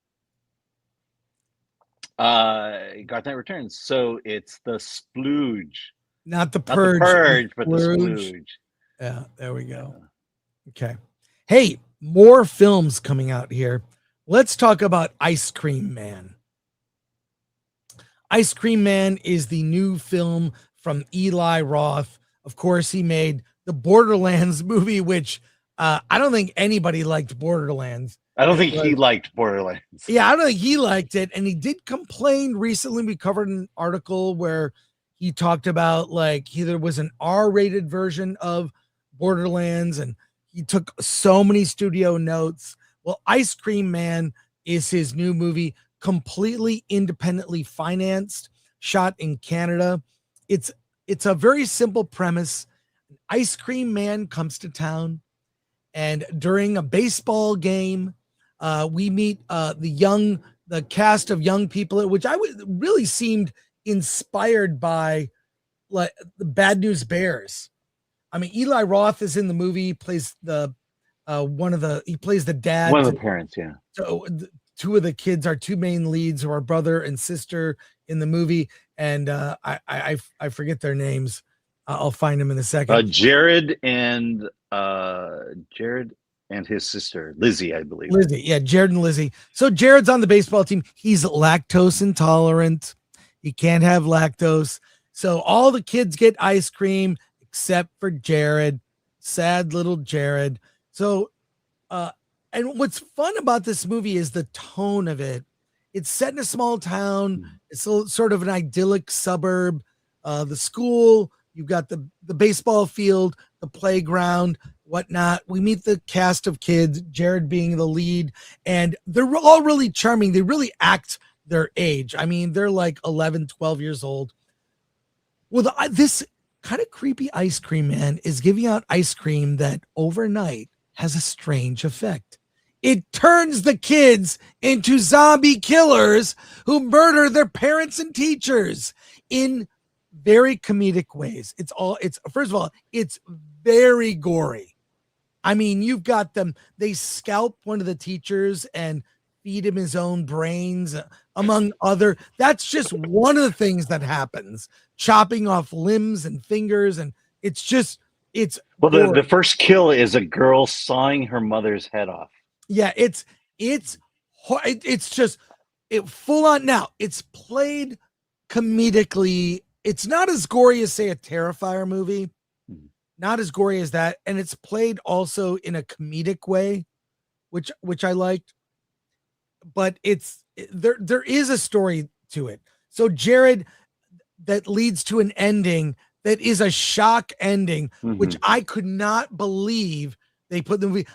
Dark Knight Returns. So it's the splooge. Not the purge. Not the purge, but the splooge. Yeah, there we go. Okay. Hey, more films coming out here. Let's talk about Ice Cream Man. Ice Cream Man is the new film from Eli Roth. Of course, he made the Borderlands movie, which I don't think anybody liked Borderlands. I don't think he liked Borderlands. Yeah, I don't think he liked it. And he did complain recently. We covered an article where he talked about there was an R-rated version of Borderlands, and he took so many studio notes. Well, Ice Cream Man is his new movie, completely independently financed, shot in Canada. It's a very simple premise. Ice Cream Man comes to town, and during a baseball game, we meet the cast of young people, which really seemed inspired by the Bad News Bears. I mean, Eli Roth is in the movie. He plays the dad. One of the parents, yeah. So two of the kids are two main leads who are brother and sister in the movie. And I forget their names. I'll find them in a second. Jared and his sister, Lizzie, I believe. Lizzie, yeah, Jared and Lizzie. So Jared's on the baseball team. He's lactose intolerant. He can't have lactose. So all the kids get ice cream except for Jared. Sad little Jared. So, and what's fun about this movie is the tone of it. It's set in a small town. It's sort of an idyllic suburb. The school, you've got the baseball field, the playground, whatnot. We meet the cast of kids, Jared being the lead, and they're all really charming. They really act their age. I mean, they're like 11, 12 years old. Well, this kind of creepy Ice Cream Man is giving out ice cream that overnight has a strange effect. It turns the kids into zombie killers who murder their parents and teachers in very comedic ways. First of all, it's very gory. I mean, you've got them. They scalp one of the teachers and feed him his own brains, among other. That's just one of the things that happens. Chopping off limbs and fingers, and it's well. The first kill is a girl sawing her mother's head off. Yeah, it's just full on. Now it's played comedically. It's not as gory as, say, a Terrifier movie. Not as gory as that, and it's played also in a comedic way, which I liked. But there is a story to it. So Jared, that leads to an ending that is a shock ending, which I could not believe they put the movie.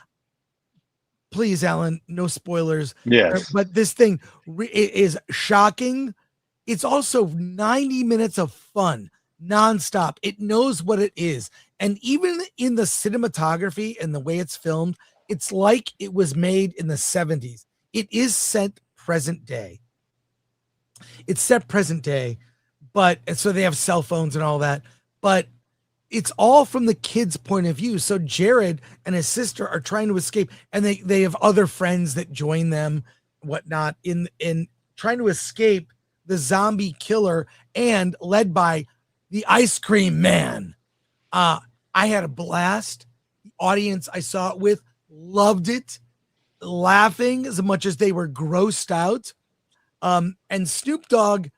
Please, Alan, no spoilers. Yes, but this thing is shocking. It's also 90 minutes of fun, nonstop. It knows what it is. And even in the cinematography and the way it's filmed, it's like it was made in the 70s. It is set present day. It's set present day, but so they have cell phones and all that, but it's all from the kid's point of view. So Jared and his sister are trying to escape, and they have other friends that join them, whatnot, in trying to escape the zombie killer, and led by the ice cream man. I had a blast. The audience I saw it with loved it, laughing as much as they were grossed out. And Snoop Dogg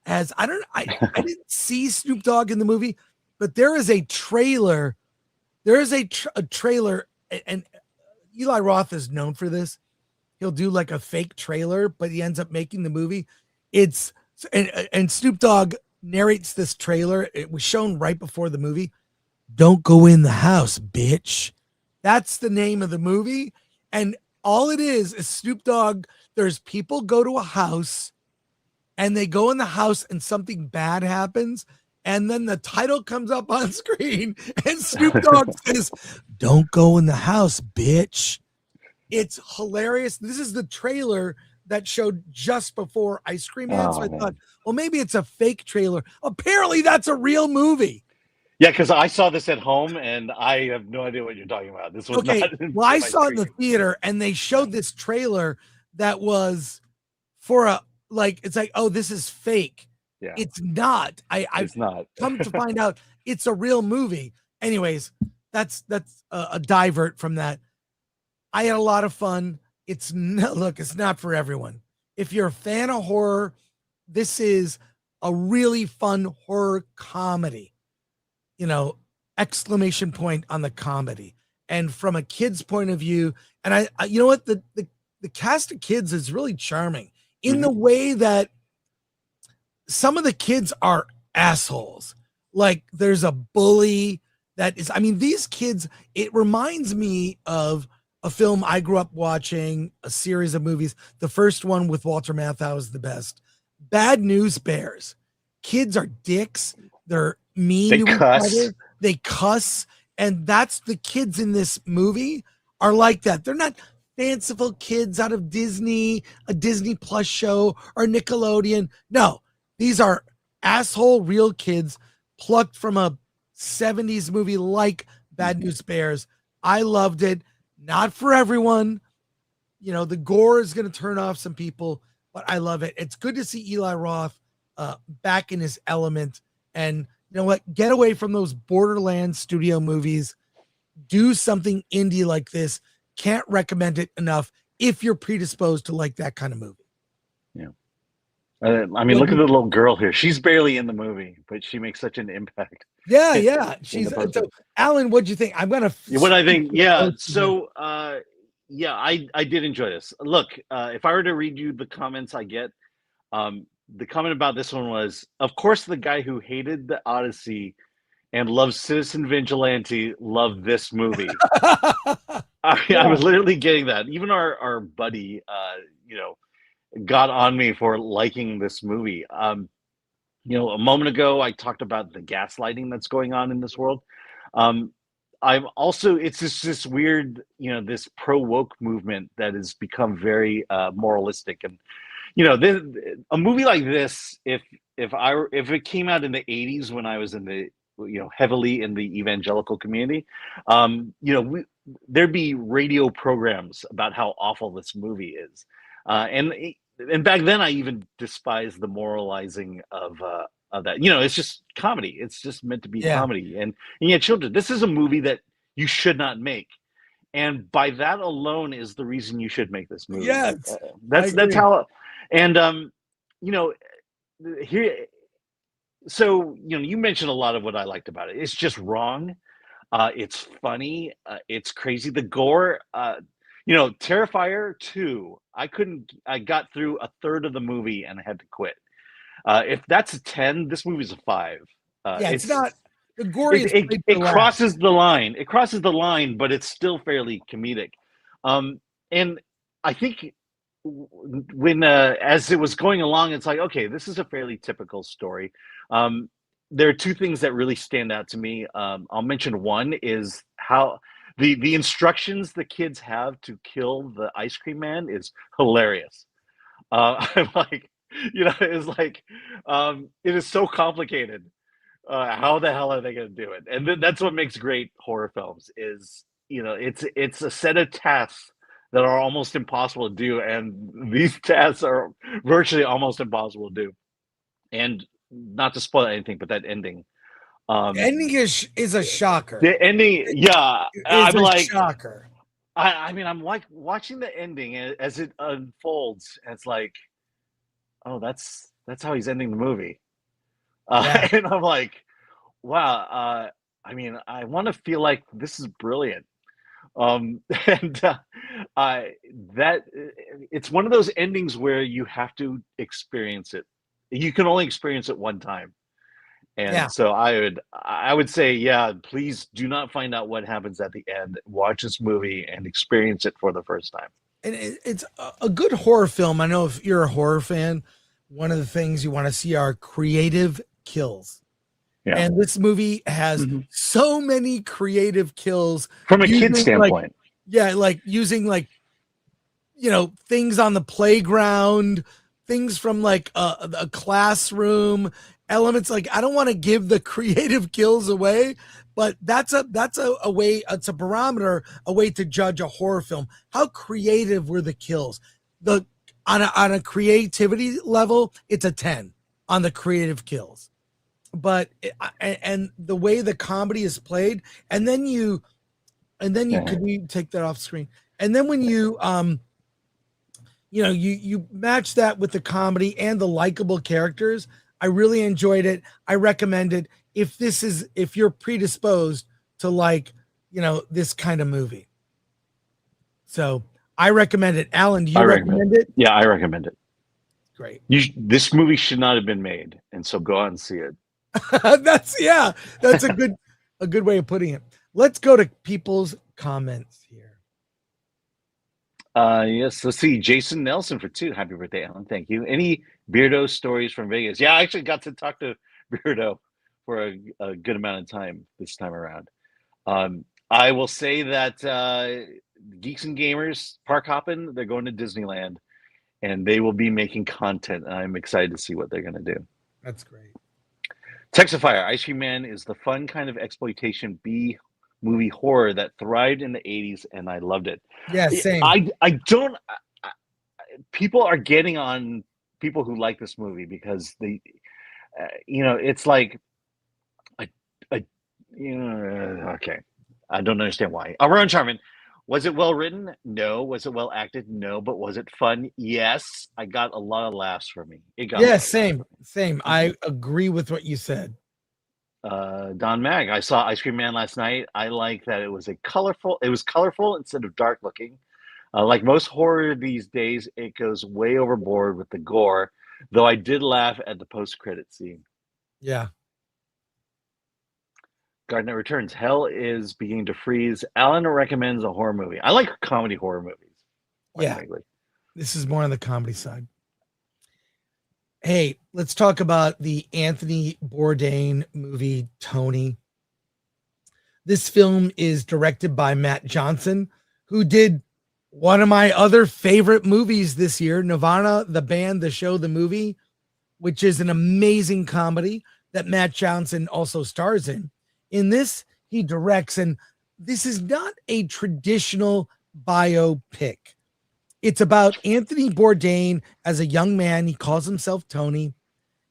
has, I didn't see Snoop Dogg in the movie, but there is a trailer. There is a trailer, and Eli Roth is known for this. He'll do like a fake trailer, but he ends up making the movie. And Snoop Dogg narrates this trailer. It was shown right before the movie. Don't go in the house, bitch. That's the name of the movie. And all it is Snoop Dogg. There's people go to a house, and they go in the house and something bad happens. And then the title comes up on screen, and Snoop Dogg says, don't go in the house, bitch. It's hilarious. This is the trailer that showed just before Ice Cream Man. So I thought, well, maybe it's a fake trailer. Apparently, that's a real movie. Yeah, because I saw this at home, and I have no idea what you're talking about. This was okay. Not. Well, I saw it in the theater, and they showed this trailer that was for it's like, oh, this is fake. Yeah. It's not. I've not. come to find out it's a real movie. Anyways, that's a divert from that. I had a lot of fun. It's not for everyone. If you're a fan of horror, this is a really fun horror comedy. Exclamation point on the comedy. And from a kid's point of view, and I you know what, the cast of kids is really charming in the way that some of the kids are assholes. Like there's a bully that is, these kids, it reminds me of a film I grew up watching, a series of movies. The first one with Walter Matthau is the best. Bad News Bears. Kids are dicks. They're mean to each other. They cuss. And that's the kids in this movie are like that. They're not fanciful kids out of Disney, a Disney Plus show, or Nickelodeon. No, these are asshole real kids plucked from a 70s movie like Bad News Bears. I loved it. Not for everyone. The gore is going to turn off some people, but I love it. It's good to see Eli Roth back in his element. And you know what? Get away from those Borderlands studio movies. Do something indie like this. Can't recommend it enough if you're predisposed to like that kind of movie. Yeah. Look at the little girl here. She's barely in the movie, but she makes such an impact. Yeah. She's so, Alan, what'd you think? I'm gonna. What I think, yeah. So, I did enjoy this. Look, if I were to read you the comments I get, the comment about this one was, of course, the guy who hated the Odyssey and loves Citizen Vigilante loved this movie. I was literally getting that. Even our buddy, got on me for liking this movie. A moment ago, I talked about the gaslighting that's going on in this world. I'm also, it's just this weird, this pro-woke movement that has become very moralistic. And, a movie like this, if it came out in the 80s when I was in the, heavily in the evangelical community, there'd be radio programs about how awful this movie is. And back then I even despised the moralizing of that. It's just comedy. It's just meant to be comedy. And yet, children, this is a movie that you should not make. And by that alone is the reason you should make this movie. Yes. That's how, and here, so, you mentioned a lot of what I liked about it. It's just wrong. It's funny. It's crazy. The gore, Terrifier 2, I got through a third of the movie and I had to quit. If that's a 10, this movie's a 5. It's not the gory. It crosses the line. It crosses the line, but it's still fairly comedic. And I think when as it was going along, it's like, okay, this is a fairly typical story. There are two things that really stand out to me. I'll mention one is how the instructions the kids have to kill the ice cream man is hilarious. I'm like, It's like it is so complicated. How the hell are they going to do it? And that's what makes great horror films is, it's a set of tasks that are almost impossible to do, and these tasks are virtually almost impossible to do. And not to spoil anything, but that ending, Ending is a shocker. the ending, yeah, Is I'm a like, shocker. I mean, I'm like watching the ending as it unfolds, and it's like, oh, that's how he's ending the movie. Yeah. And I'm like, wow. I mean, I want to feel like this is brilliant. And I that it's one of those endings where you have to experience it. You can only experience it one time. And Yeah. so I would say, yeah, please do not find out what happens at the end. Watch this movie and experience it for the first time. And it's a good horror film. I know if you're a horror fan, one of the things you want to see are creative kills. Yeah. And this movie has so many creative kills From a using, kid's standpoint. like using things on the playground, things from like a classroom, elements. Like, I don't want to give the creative kills away, but that's a way, it's a barometer, a way to judge a horror film. How creative were the kills? On a creativity level, it's a 10 on the creative kills. But and the way the comedy is played, and then you could we take that off screen? And then when you you match that with the comedy and the likable characters, I really enjoyed it. I recommend it if you're predisposed to like, this kind of movie. So I recommend it. Alan, do you recommend it? Yeah, I recommend it. Great. This movie should not have been made, and so go out and see it. That's a good way of putting it. Let's go to people's comments here. Yes, let's see. Jason Nelson for 2. Happy birthday, Alan. Thank you. Any Beardo stories from Vegas? Yeah, I actually got to talk to Beardo for a good amount of time this time around. I will say that Geeks and Gamers Park hopping, they're going to Disneyland, and they will be making content. And I'm excited to see what they're going to do. That's great. Texafire, Ice Cream Man is the fun kind of exploitation B movie horror that thrived in the 80s, and I loved it. Yeah, same. People are getting on people who like this movie because they, it's like, okay. I don't understand why. Ron Charmin, was it well written? No. Was it well acted? No. But was it fun? Yes. I got a lot of laughs from me. Same. I agree with what you said. Don Mag, I saw Ice Cream Man last night. I like that it was colorful instead of dark looking. Like most horror these days, it goes way overboard with the gore, though I did laugh at the post-credit scene. Yeah. Gardner returns. Hell is beginning to freeze. Alan recommends a horror movie. I like comedy horror movies. Yeah. This is more on the comedy side. Hey, let's talk about the Anthony Bourdain movie, Tony. This film is directed by Matt Johnson, who did one of my other favorite movies this year, Nirvana, the band, the show, the movie, which is an amazing comedy that Matt Johnson also stars in. In this, he directs, and this is not a traditional biopic. It's about Anthony Bourdain as a young man. He calls himself Tony.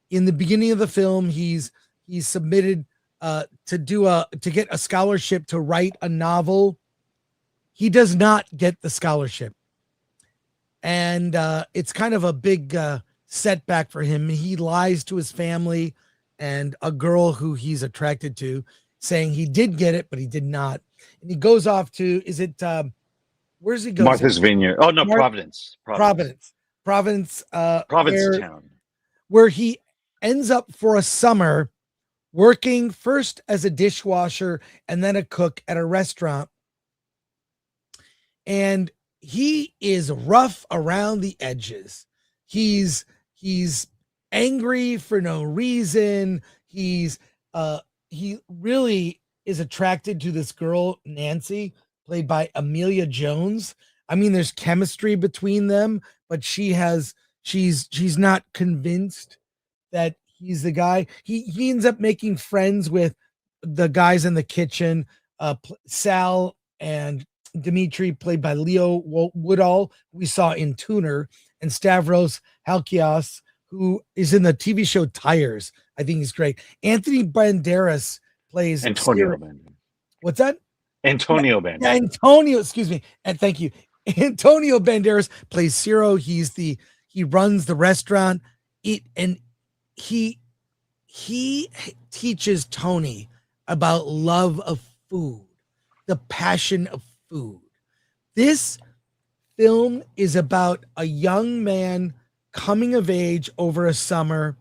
In the beginning of the film, he's submitted to get a scholarship to write a novel. He does not get the scholarship, and it's kind of a big setback for him. He lies to his family and a girl who he's attracted to, saying he did get it, but he did not. And he goes off to, where's he go? Martha's Vineyard. Oh, no, Providence. Providence Town. Where he ends up for a summer working first as a dishwasher and then a cook at a restaurant. And he is rough around the edges. He's angry for no reason. He really is attracted to this girl, Nancy, played by Amelia Jones. I mean, there's chemistry between them, but she has she's not convinced that he's the guy. He ends up making friends with the guys in the kitchen, Sal and Dimitri, played by Leo Woodall, we saw in Tuner, and Stavros Halkias, who is in the TV show Tires. I think he's great. Anthony Banderas plays Antonio Banderas. What's that? Antonio Banderas. Yeah, Antonio, excuse me. And thank you. Antonio Banderas plays Ciro. He runs the restaurant. He teaches Tony about love of food, the passion of food. This film is about a young man coming of age over a summer,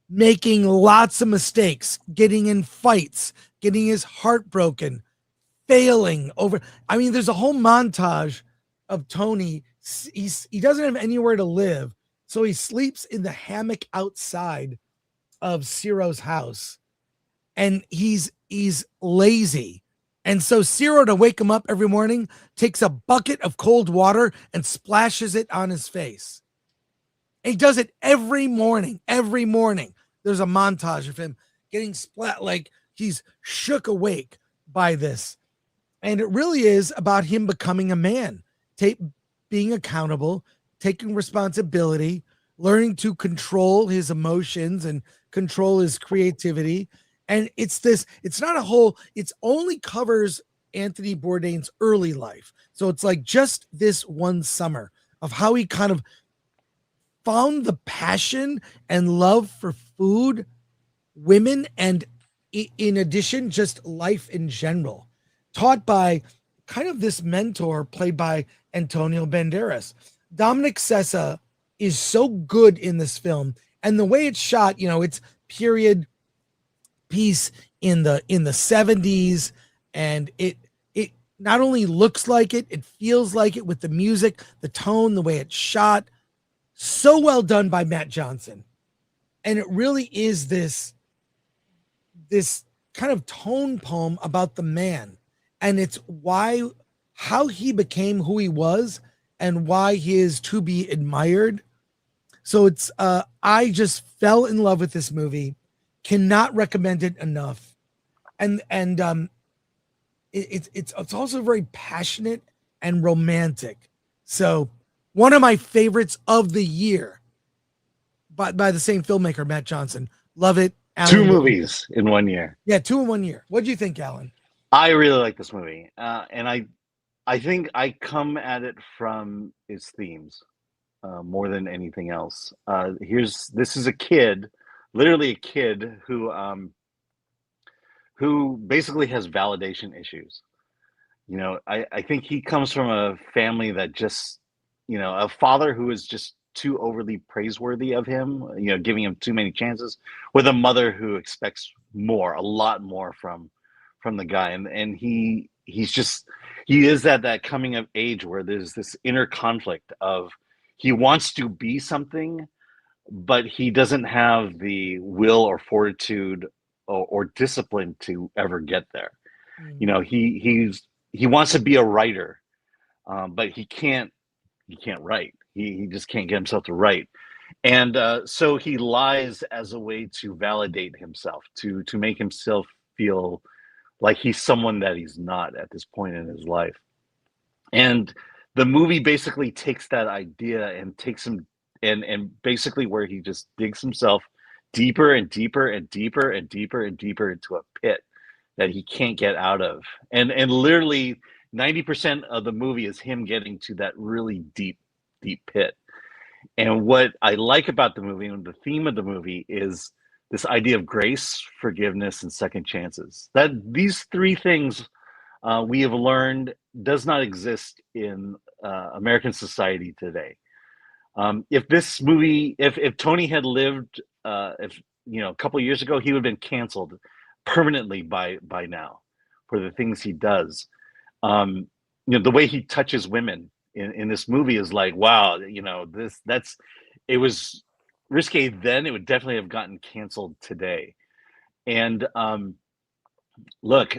making lots of mistakes, getting in fights, getting his heart broken, failing over. I mean, there's a whole montage of Tony. He doesn't have anywhere to live, so he sleeps in the hammock outside of Ciro's house, and he's lazy. And so Ciro, to wake him up every morning, takes a bucket of cold water and splashes it on his face. And he does it every morning. Every morning. There's a montage of him getting splat, like he's shook awake by this. And it really is about him becoming a man, being accountable, taking responsibility, learning to control his emotions and control his creativity. And it's only covers Anthony Bourdain's early life. So it's like just this one summer of how he kind of found the passion and love for food, women, and in addition, just life in general, taught by kind of this mentor played by Antonio Banderas. Dominic Sessa is so good in this film, and the way it's shot, it's period piece in the 70s, and it not only looks like it feels like it with the music, the tone, the way it's shot. So well done by Matt Johnson. And it really is this kind of tone poem about the man, and it's how he became who he was and why he is to be admired. So it's I just fell in love with this movie. Cannot recommend it enough. And it's also very passionate and romantic. So one of my favorites of the year by the same filmmaker, Matt Johnson. Love it. Alan, 2 movies in 1 year. Yeah, 2 in 1 year. What do you think, Alan? I really like this movie. And I think I come at it from its themes more than anything else. This is a kid, literally a kid who basically has validation issues. I think he comes from a family that just, a father who is just too overly praiseworthy of him, giving him too many chances, with a mother who expects a lot more from the guy. And he is at that coming of age where there's this inner conflict of he wants to be something, but he doesn't have the will or fortitude or discipline to ever get there. He wants to be a writer, but he can't write. He just can't get himself to write. And so he lies as a way to validate himself, to make himself feel like he's someone that he's not at this point in his life. And the movie basically takes that idea and takes him and basically where he just digs himself deeper and deeper and deeper and deeper and deeper into a pit that he can't get out of. And literally 90% of the movie is him getting to that really deep pit. And what I like about the movie and the theme of the movie is this idea of grace, forgiveness, and second chances. That these 3 things we have learned does not exist in American society today. If this movie, if Tony had lived, a couple of years ago, he would have been canceled permanently by now for the things he does. The way he touches women in this movie is like, wow, it was risque then. It would definitely have gotten canceled today. And look,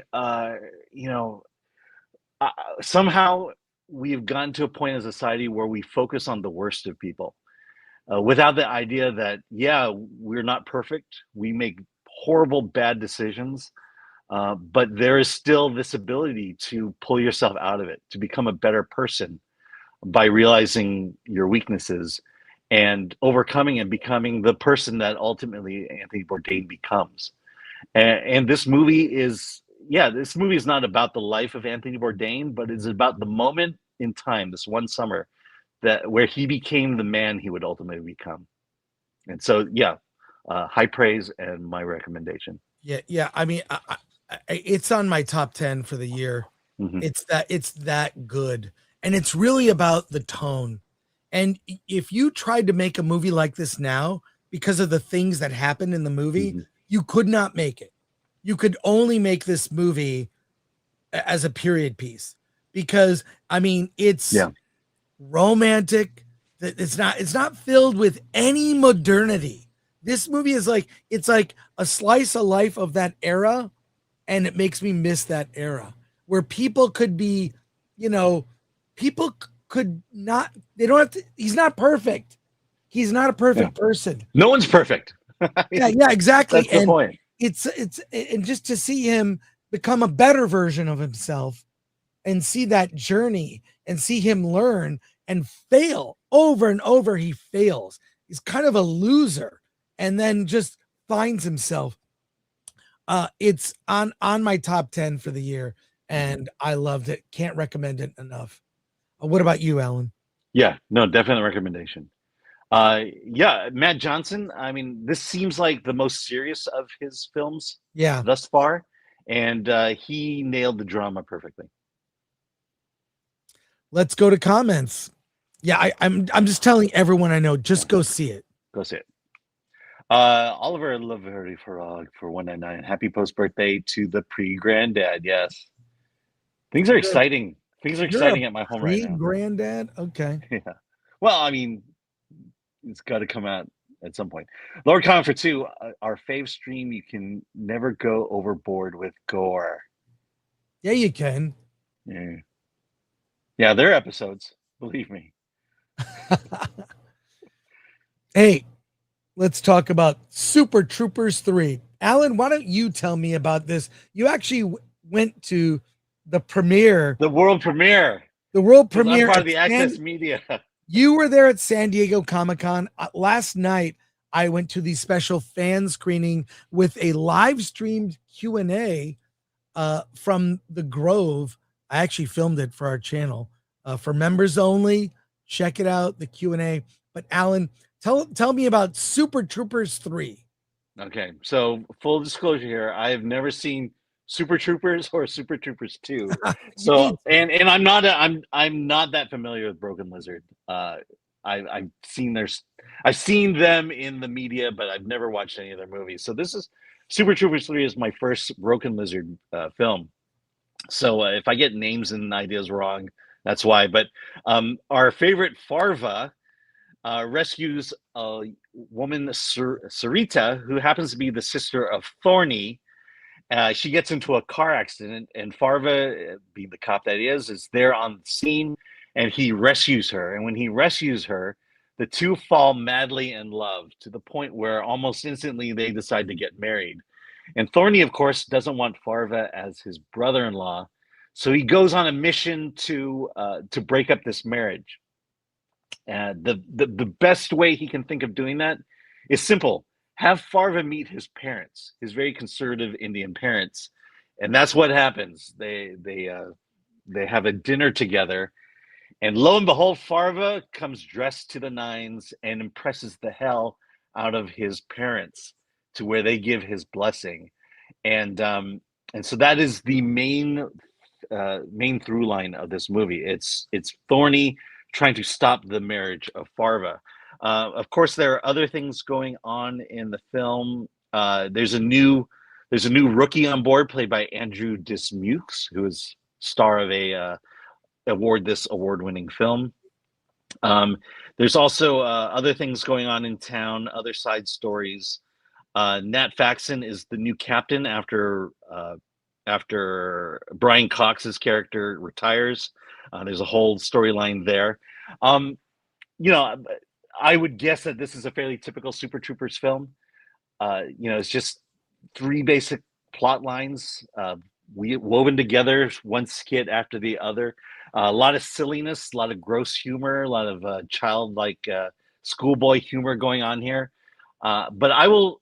somehow we've gotten to a point in society where we focus on the worst of people. without the idea that, yeah, we're not perfect. We make horrible, bad decisions. But there is still this ability to pull yourself out of it, to become a better person by realizing your weaknesses and overcoming and becoming the person that ultimately Anthony Bourdain becomes. And this movie is, this movie is not about the life of Anthony Bourdain, but it's about the moment in time, this one summer, that where he became the man he would ultimately become. And so, high praise and my recommendation. Yeah. I mean, it's on my top 10 for the year. Mhm. It's that good. And it's really about the tone. And if you tried to make a movie like this now, because of the things that happened in the movie, you could not make it. You could only make this movie as a period piece, because I mean, it's romantic. It's not filled with any modernity. This movie is like, it's like a slice of life of that era. And it makes me miss that era where people could be, people could not, they don't have to, he's not perfect. He's not a perfect person. No one's perfect. Yeah, exactly. That's the point. It's and just to see him become a better version of himself and see that journey and see him learn and fail over and over. He fails. He's kind of a loser and then just finds himself. It's on my top 10 for the year, and I loved it. Can't recommend it enough. What about you, Alan? Yeah, no, definite recommendation. Matt Johnson. I mean, this seems like the most serious of his films thus far, and he nailed the drama perfectly. Let's go to comments. Yeah, I'm just telling everyone I know, just go see it. Go see it. Oliver Laverty Farag for 199. Happy post birthday to the pre-granddad. Yes, things are exciting. Things are exciting at my home right now. Pre-granddad. Okay. Yeah. Well, I mean, it's got to come out at some point. Lord comment for 2. Our fave stream. You can never go overboard with Gore. Yeah, you can. Yeah, their episodes. Believe me. Hey, let's talk about Super Troopers 3. Alan, why don't you tell me about this? You actually went to the premiere. The world premiere. The world premiere. I'm part of the Access Media. You were there at San Diego Comic-Con. Last night, I went to the special fan screening with a live streamed Q&A from the Grove. I actually filmed it for our channel. For members only, check it out, the Q&A. But Alan, tell me about Super Troopers 3. Okay, so full disclosure here, I have never seen Super Troopers or Super Troopers 2. So and I'm not that familiar with Broken Lizard. I've seen them in the media, but I've never watched any of their movies. So this is Super Troopers 3 is my first Broken Lizard film. So if I get names and ideas wrong, that's why. But our favorite Farva rescues a woman, Sarita, who happens to be the sister of Thorny. She gets into a car accident, and Farva, being the cop that he is there on the scene, and he rescues her. And when he rescues her, the two fall madly in love to the point where almost instantly they decide to get married. And Thorny, of course, doesn't want Farva as his brother-in-law, so he goes on a mission to break up this marriage. The best way he can think of doing that is simple. Have Farva meet his parents, his very conservative Indian parents. And that's what happens. They have a dinner together, and lo and behold, Farva comes dressed to the nines and impresses the hell out of his parents to where they give his blessing. And so that is the main through line of this movie. It's Thorny trying to stop the marriage of Farva. Of course, there are other things going on in the film. There's a new rookie on board, played by Andrew Dismukes, who is star of a award-winning film. There's also other things going on in town, other side stories. Nat Faxon is the new captain after Brian Cox's character retires. There's a whole storyline there. I would guess that this is a fairly typical Super Troopers film. It's just three basic plot lines, woven together, one skit after the other. A lot of silliness, a lot of gross humor, a lot of childlike schoolboy humor going on here. But I will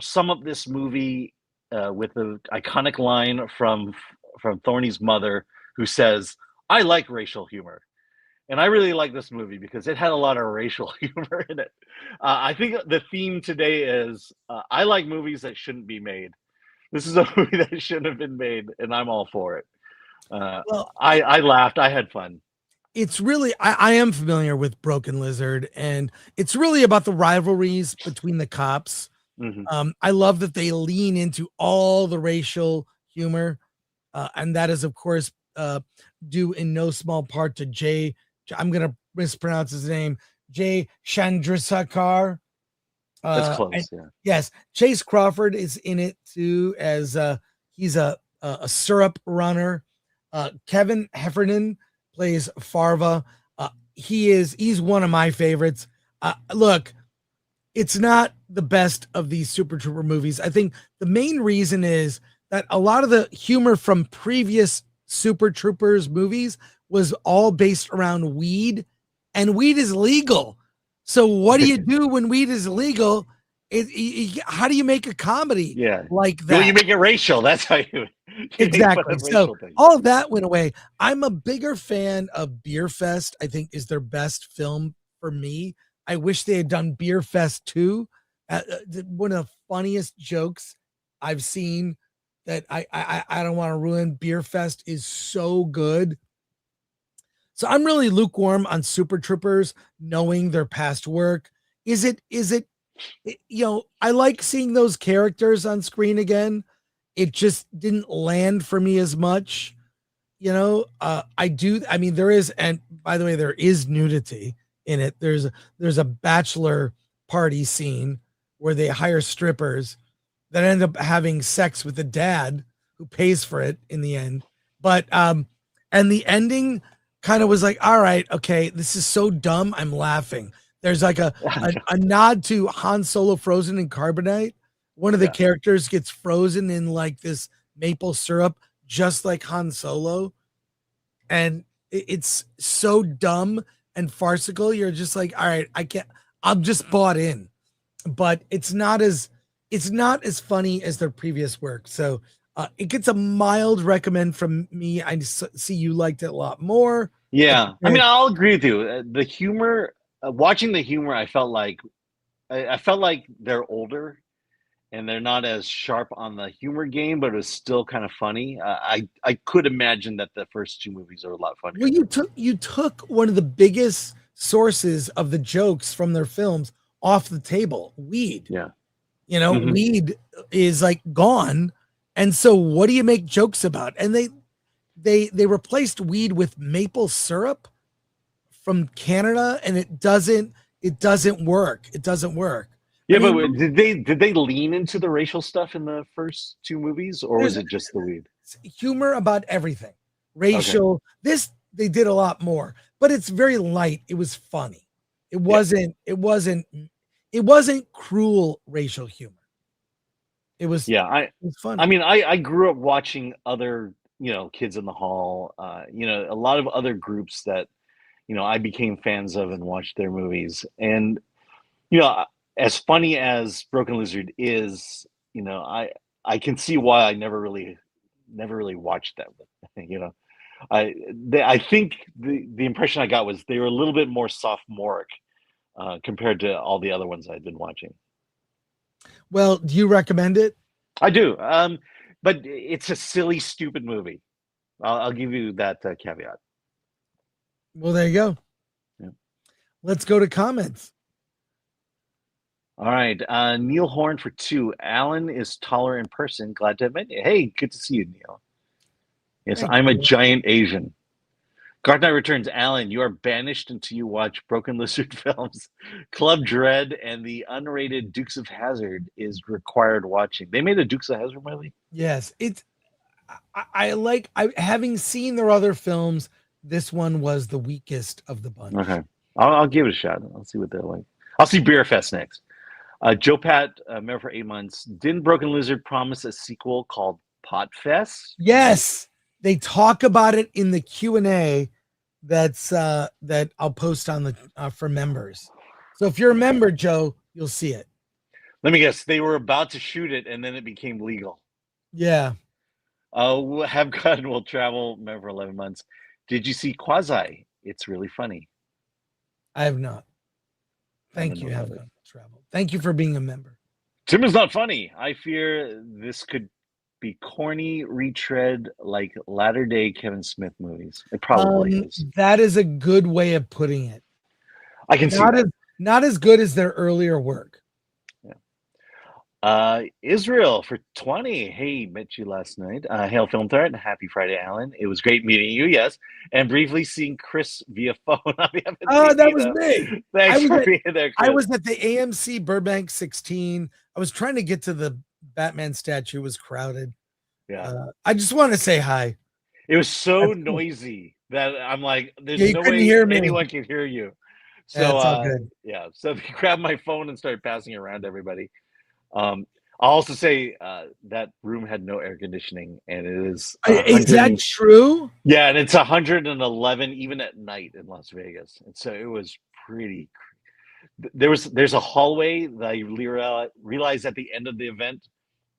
sum up this movie with the iconic line from Thorny's mother, who says, "I like racial humor." And I really like this movie because it had a lot of racial humor in it. I think the theme today is I like movies that shouldn't be made. This is a movie that shouldn't have been made, and I'm all for it. I laughed. I had fun. It's really, I am familiar with Broken Lizard, and it's really about the rivalries between the cops. I love that they lean into all the racial humor, and that is, of course, due in no small part to Jay. I'm gonna mispronounce his name, Jay Chandrasekhar. That's close. Yeah. Yes, Chase Crawford is in it too, as he's a syrup runner. Kevin Heffernan plays Farva. He's one of my favorites. Look, it's not the best of these Super Trooper movies. I think the main reason is that a lot of the humor from previous Super Troopers movies was all based around weed, and weed is legal. So what do you do when weed is illegal? How do you make a comedy like that? Well, you make it racial. That's how you exactly. So all of that went away. I'm a bigger fan of Beer Fest. I think is their best film for me. I wish they had done Beer Fest 2. One of the funniest jokes I've seen that I don't want to ruin. Beer Fest is so good. So I'm really lukewarm on Super Troopers, knowing their past work. Is it, I like seeing those characters on screen again. It just didn't land for me as much. I mean, there is, and by the way, there is nudity in it. There's a bachelor party scene where they hire strippers that end up having sex with the dad who pays for it in the end. But, and the ending kind of was like, all right, okay, this is so dumb, I'm laughing. There's like a nod to Han Solo frozen in carbonite. One of the characters gets frozen in like this maple syrup, just like Han Solo. And it's so dumb and farcical. You're just like, all right, I'm just bought in. But it's not as funny as their previous work. So it gets a mild recommend from me. I see you liked it a lot more. Yeah, I mean, I'll agree with you. The humor, watching the humor, I felt like they're older, and they're not as sharp on the humor game, but it was still kind of funny. I could imagine that the first two movies are a lot funnier. Well, you took one of the biggest sources of the jokes from their films off the table. Weed. Yeah. Weed is like gone. And so what do you make jokes about? And they replaced weed with maple syrup from Canada, and it doesn't work. It doesn't work. Yeah, but did they lean into the racial stuff in the first two movies, or was it just the weed? Humor about everything. Racial. Okay. They did a lot more, but it's very light. It was funny. It wasn't cruel racial humor. It was it was fun. I mean, I grew up watching other, Kids in the Hall, a lot of other groups that, I became fans of and watched their movies. And, as funny as Broken Lizard is, I can see why I never really watched them. I think the impression I got was they were a little bit more sophomoric compared to all the other ones I'd been watching. Well, do you recommend it? I do. But it's a silly, stupid movie. I'll give you that caveat. Well, there you go. Yeah. Let's go to comments. All right. Neil Horn for 2. Alan is taller in person. Glad to have met you. Hey, good to see you, Neil. Yes, I'm a giant Asian. Garth Knight returns. Alan, you are banished until you watch Broken Lizard films. Club Dread and the unrated Dukes of Hazzard is required watching. They made a Dukes of Hazzard movie? Yes. I having seen their other films, this one was the weakest of the bunch. Okay. I'll give it a shot. I'll see what they're like. I'll see Beer Fest next. Joe Pat, member for 8 months. Didn't Broken Lizard promise a sequel called Pot Fest? Yes, they talk about it in the Q&A that I'll post on the for members. So if you're a member, Joe, you'll see it. Let me guess. They were about to shoot it, and then it became legal. Yeah. Have God Will Travel, member for 11 months. Did you see Quasi? It's really funny. I have not. Thank you, Have God Will Travel. Thank you for being a member. Tim is not funny. I fear this could be corny retread like latter-day Kevin Smith movies. It probably is. That is a good way of putting it. I can see that. Not as good as their earlier work. Israel for 20. Hey, met you last night. Hail Film Threat. Happy Friday, Alan. It was great meeting you, yes. And briefly seeing Chris via phone. That was me. Thanks for being there, Chris. I was at the AMC Burbank 16. I was trying to get to the Batman statue. It was crowded. Yeah. I just want to say hi. It was so noisy that I'm like, there's no way anyone can hear you. So, yeah. So they grabbed my phone and started passing it around to everybody. I'll also say that room had no air conditioning, and it is. Is that true? Yeah, and it's 111 even at night in Las Vegas, and so it was pretty. There's a hallway that I realized at the end of the event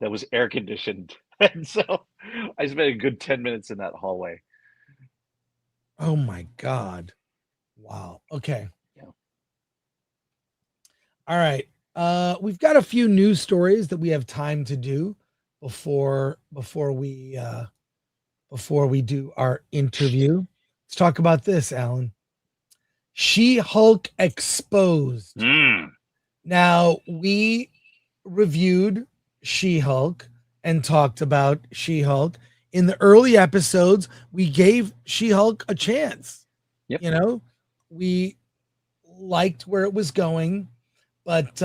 that was air conditioned, and so I spent a good 10 minutes in that hallway. Oh my God! Wow. Okay. Yeah. All right. We've got a few news stories that we have time to do before we do our interview. Let's talk about this, Alan. She-Hulk exposed. Now, we reviewed She-Hulk and talked about She-Hulk. In the early episodes, we gave She-Hulk a chance. Yep. You know, we liked where it was going. But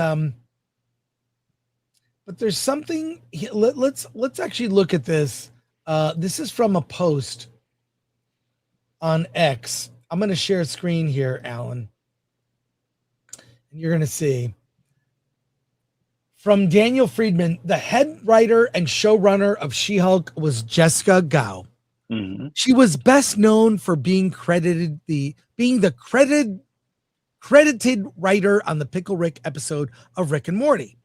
there's something. Let's actually look at this. This is from a post on X. I'm going to share a screen here, Alan, and you're going to see from Daniel Friedman. The head writer and showrunner of She-Hulk was Jessica Gao. Mm-hmm. She was best known for being the credited writer on the Pickle Rick episode of Rick and Morty.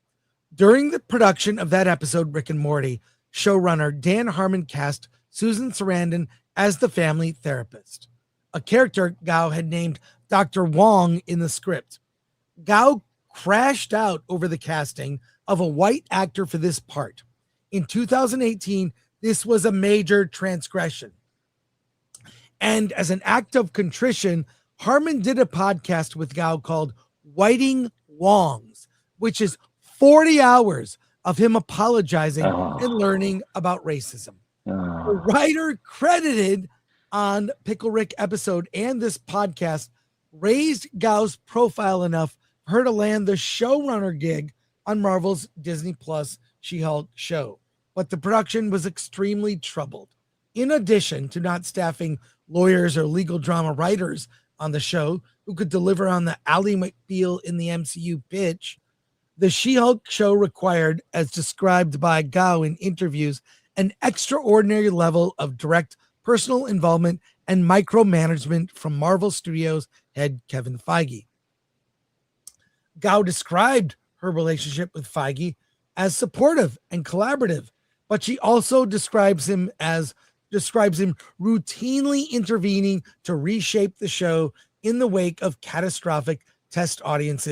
During the production of that episode, Rick and Morty, showrunner Dan Harmon cast Susan Sarandon as the family therapist, a character Gao had named Dr. Wong in the script. Gao crashed out over the casting of a white actor for this part. In 2018, this was a major transgression. And as an act of contrition, Harmon did a podcast with Gao called Whiting Wongs, which is 40 hours of him apologizing and learning about racism. The writer credited on Pickle Rick episode and this podcast raised Gao's profile enough for her to land the showrunner gig on Marvel's Disney Plus She-Hulk show. But the production was extremely troubled. In addition to not staffing lawyers or legal drama writers on the show who could deliver on the Ally McBeal in the MCU pitch, the She-Hulk show required, as described by Gao in interviews, an extraordinary level of direct personal involvement and micromanagement from Marvel Studios head Kevin Feige. Gao described her relationship with Feige as supportive and collaborative, but she also describes him routinely intervening to reshape the show in the wake of catastrophic test audience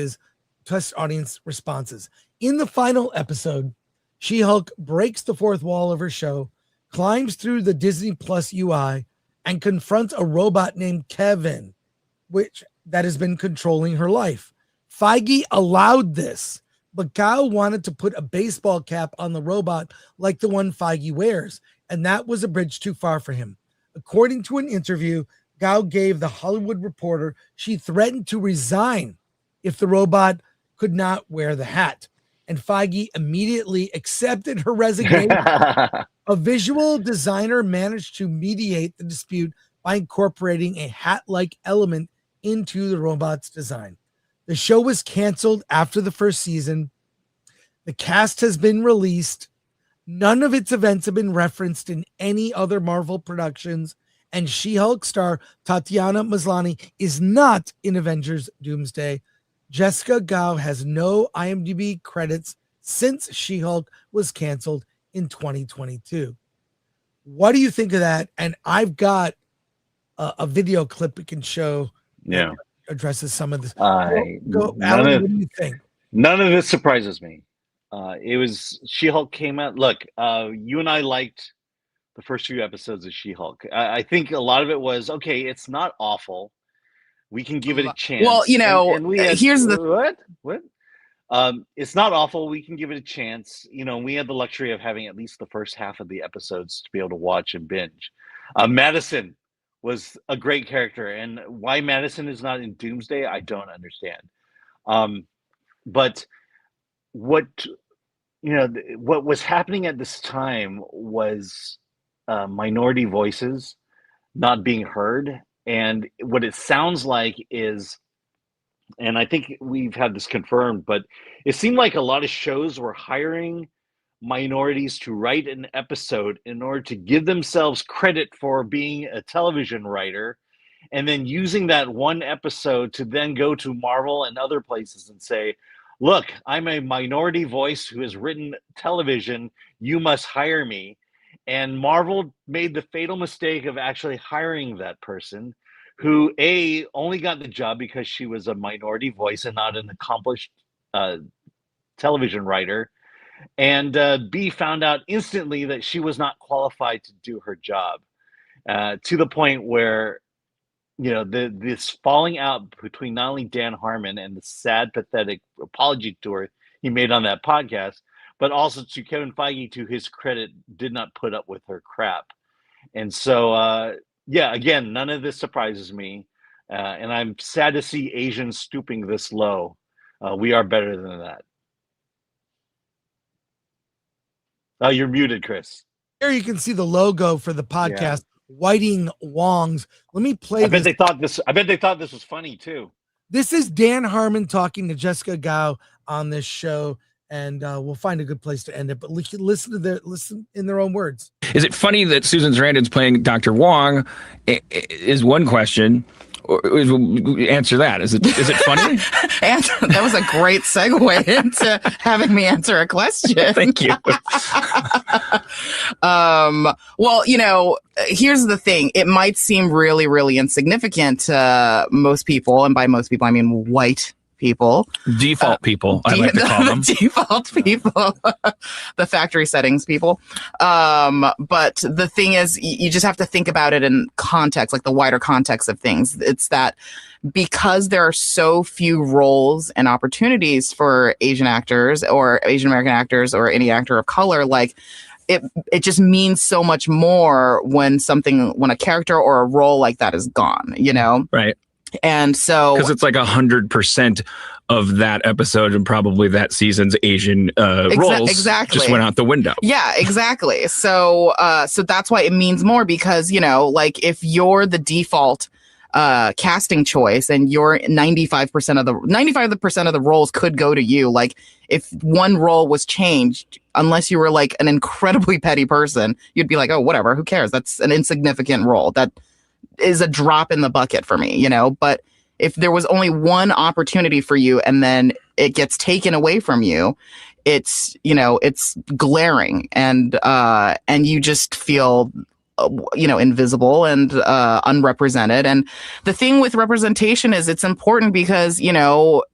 responses. In the final episode, She-Hulk breaks the fourth wall of her show, climbs through the Disney Plus UI, and confronts a robot named Kevin, that has been controlling her life. Feige allowed this, but Gao wanted to put a baseball cap on the robot like the one Feige wears, and that was a bridge too far for him. According to an interview Gao gave The Hollywood Reporter, she threatened to resign if the robot could not wear the hat, and Feige immediately accepted her resignation. A visual designer managed to mediate the dispute by incorporating a hat-like element into the robot's design. The show was canceled after the first season. The cast has been released. None of its events have been referenced in any other Marvel productions. And She-Hulk star Tatiana Maslany is not in Avengers Doomsday. Jessica Gao has no IMDb credits since She-Hulk was canceled in 2022. What do you think of that? And I've got a video clip we can show. Yeah. That addresses some of this. Alan, what do you think? None of this surprises me. It was She-Hulk came out. Look, you and I liked the first few episodes of She-Hulk. I think a lot of it was, okay, it's not awful. We can give it a chance. Well, and we had, here's the what? It's not awful. We can give it a chance. We had the luxury of having at least the first half of the episodes to be able to watch and binge. Madison was a great character, and why Madison is not in Doomsday, I don't understand. But what was happening at this time was minority voices not being heard, and what it sounds like is, and I think we've had this confirmed, but it seemed like a lot of shows were hiring minorities to write an episode in order to give themselves credit for being a television writer, and then using that one episode to then go to Marvel and other places and say, look, I'm a minority voice who has written television, you must hire me. And Marvel made the fatal mistake of actually hiring that person, who A, only got the job because she was a minority voice and not an accomplished television writer, and B, found out instantly that she was not qualified to do her job, to the point where, this falling out between not only Dan Harmon and the sad, pathetic apology tour he made on that podcast, but also to Kevin Feige, to his credit, did not put up with her crap. And so, again, none of this surprises me. And I'm sad to see Asians stooping this low. We are better than that. You're muted, Chris. Here you can see the logo for the podcast, Whiting Wongs. Let me play I bet they thought this was funny too. This is Dan Harmon talking to Jessica Gao on this show, and we'll find a good place to end it. But listen in their own words. Is it funny that Susan Sarandon's playing Dr. Wong? Is one question. Or answer that. Is it funny? And that was a great segue into having me answer a question. Thank you. Well, here's the thing. It might seem really, really insignificant to most people, and by most people, I mean white people. Default people, I like to call them. Default people. The factory settings people. But the thing is, you just have to think about it in context, like the wider context of things. It's that because there are so few roles and opportunities for Asian actors or Asian American actors or any actor of color, like it just means so much more when a character or a role like that is gone, Right. And so, because it's like 100% of that episode and probably that season's Asian roles just went out the window. Yeah, exactly. So that's why it means more, because like if you're the default casting choice and you're 95% of the roles could go to you. Like if one role was changed, unless you were like an incredibly petty person, you'd be like, oh, whatever, who cares? That's an insignificant role. That is a drop in the bucket for me, but if there was only one opportunity for you and then it gets taken away from you, it's glaring, and you just feel invisible and unrepresented. And the thing with representation is it's important because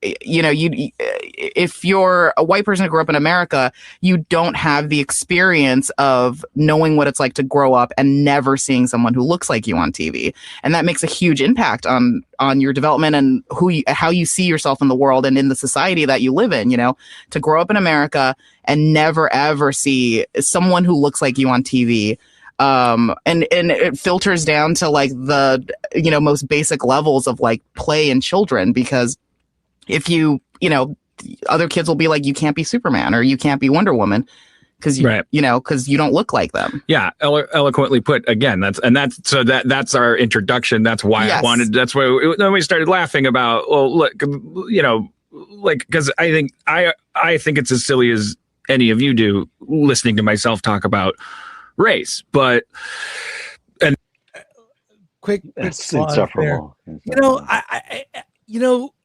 if you're a white person who grew up in America, you don't have the experience of knowing what it's like to grow up and never seeing someone who looks like you on TV, and that makes a huge impact on your development and how you see yourself in the world and in the society that you live in. To grow up in America and never ever see someone who looks like you on TV. And it filters down to like the, most basic levels of like play in children, because if other kids will be like, you can't be Superman or you can't be Wonder Woman. because because you don't look like them. Yeah, eloquently put. Again, that's our introduction. That's why I wanted. That's why then we started laughing about. Well, look, because I think it's as silly as any of you do listening to myself talk about race, but quick That's pause insufferable. there.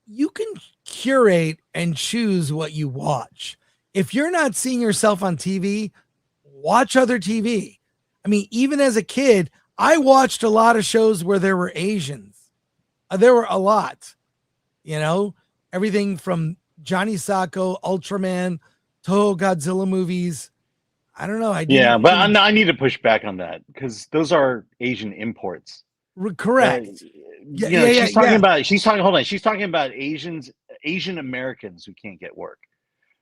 You can curate and choose what you watch. If you're not seeing yourself on TV, watch other TV. I mean, even as a kid, I watched a lot of shows where there were Asians. There were a lot, everything from Johnny Sacco, Ultraman, Toho Godzilla movies. I don't know. But I need to push back on that because those are Asian imports. Correct. She's talking about Asian Americans who can't get work,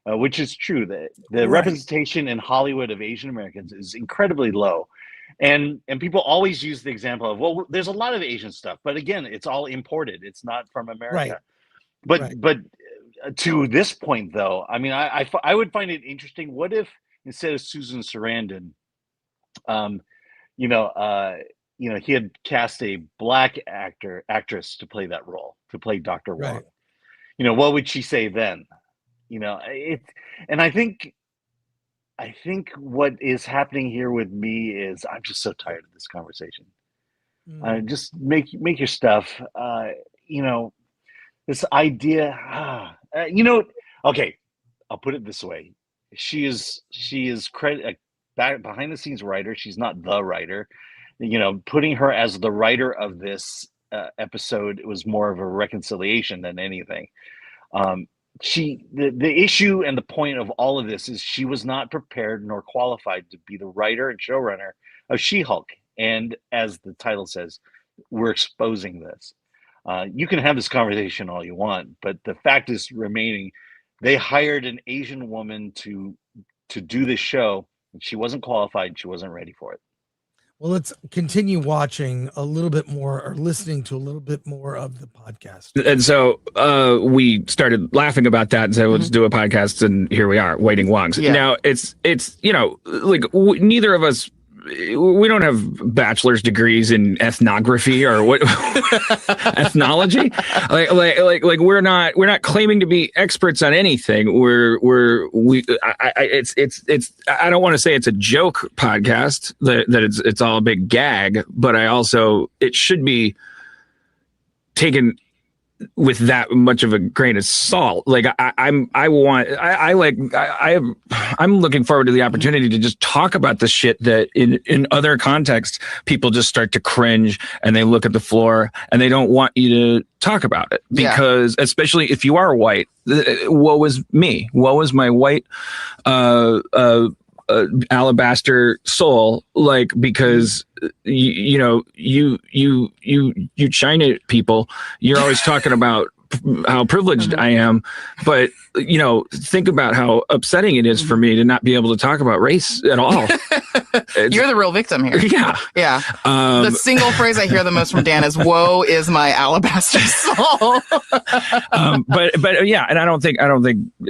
which is true. The representation in Hollywood of Asian Americans is incredibly low. And people always use the example of, well, there's a lot of Asian stuff, but again, it's all imported. It's not from America. But to this point, though, I mean, I would find it interesting. What if instead of Susan Sarandon, he had cast a black actress to play that role, to play Dr. Wong. What would she say then? And I think what is happening here with me is I'm just so tired of this conversation. Just make your stuff. This idea. Okay, I'll put it this way: she is behind the scenes writer. She's not the writer. Putting her as the writer of this episode was more of a reconciliation than anything. The issue and the point of all of this is she was not prepared nor qualified to be the writer and showrunner of She-Hulk. And as the title says, we're exposing this. You can have this conversation all you want, but the fact is remaining, they hired an Asian woman to do this show, and she wasn't qualified. She wasn't ready for it. Well, let's continue watching a little bit more or listening to a little bit more of the podcast. And so we started laughing about that and said, let's do a podcast. And here we are, waiting wongs. Yeah. Now it's neither of us, we don't have bachelor's degrees in ethnography or what ethnology. Like we're not claiming to be experts on anything. I don't want to say it's a joke podcast that it's all a big gag, but it should be taken with that much of a grain of salt. Like I'm looking forward to the opportunity to just talk about the shit that in other contexts people just start to cringe and they look at the floor and they don't want you to talk about it because especially if you are white, woe is me, woe is my white alabaster soul, like, because you China people, you're always talking about how privileged I am, but think about how upsetting it is for me to not be able to talk about race at all. You're the real victim here. Yeah. The single phrase I hear the most from Dan is "Woe is my alabaster soul." But yeah, and I don't think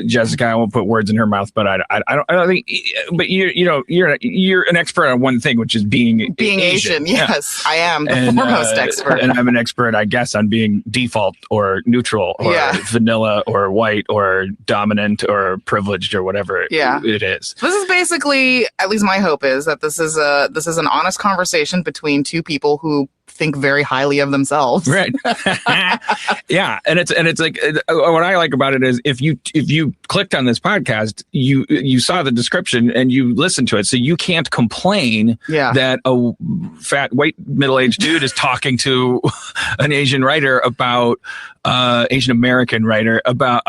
Jessica, I won't put words in her mouth, but I don't think. But you're an expert on one thing, which is being Asian. Yes, I am the foremost expert, and I'm an expert, I guess, on being default or neutral or vanilla or white or dominant or privileged or whatever it is. This is basically, at least my hope is that this is an honest conversation between two people who think very highly of themselves. Right. Yeah. And it's like, what I like about it is if you clicked on this podcast, you saw the description and you listened to it. So you can't complain that a fat, white, middle-aged dude is talking to an Asian writer about Asian American writer about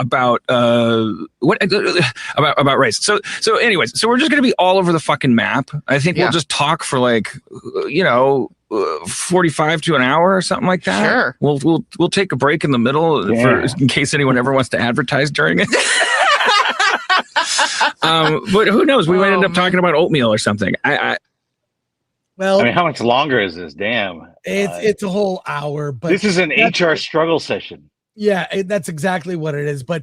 race. So anyways, so we're just going to be all over the fucking map. I think we'll just talk for 45 to an hour or something like that. Sure. We'll take a break in the middle in case anyone ever wants to advertise during it. But who knows? We might end up talking about oatmeal or something. Well, I mean, how much longer is this? Damn. It's a whole hour, but this is an HR struggle session. Yeah, that's exactly what it is. But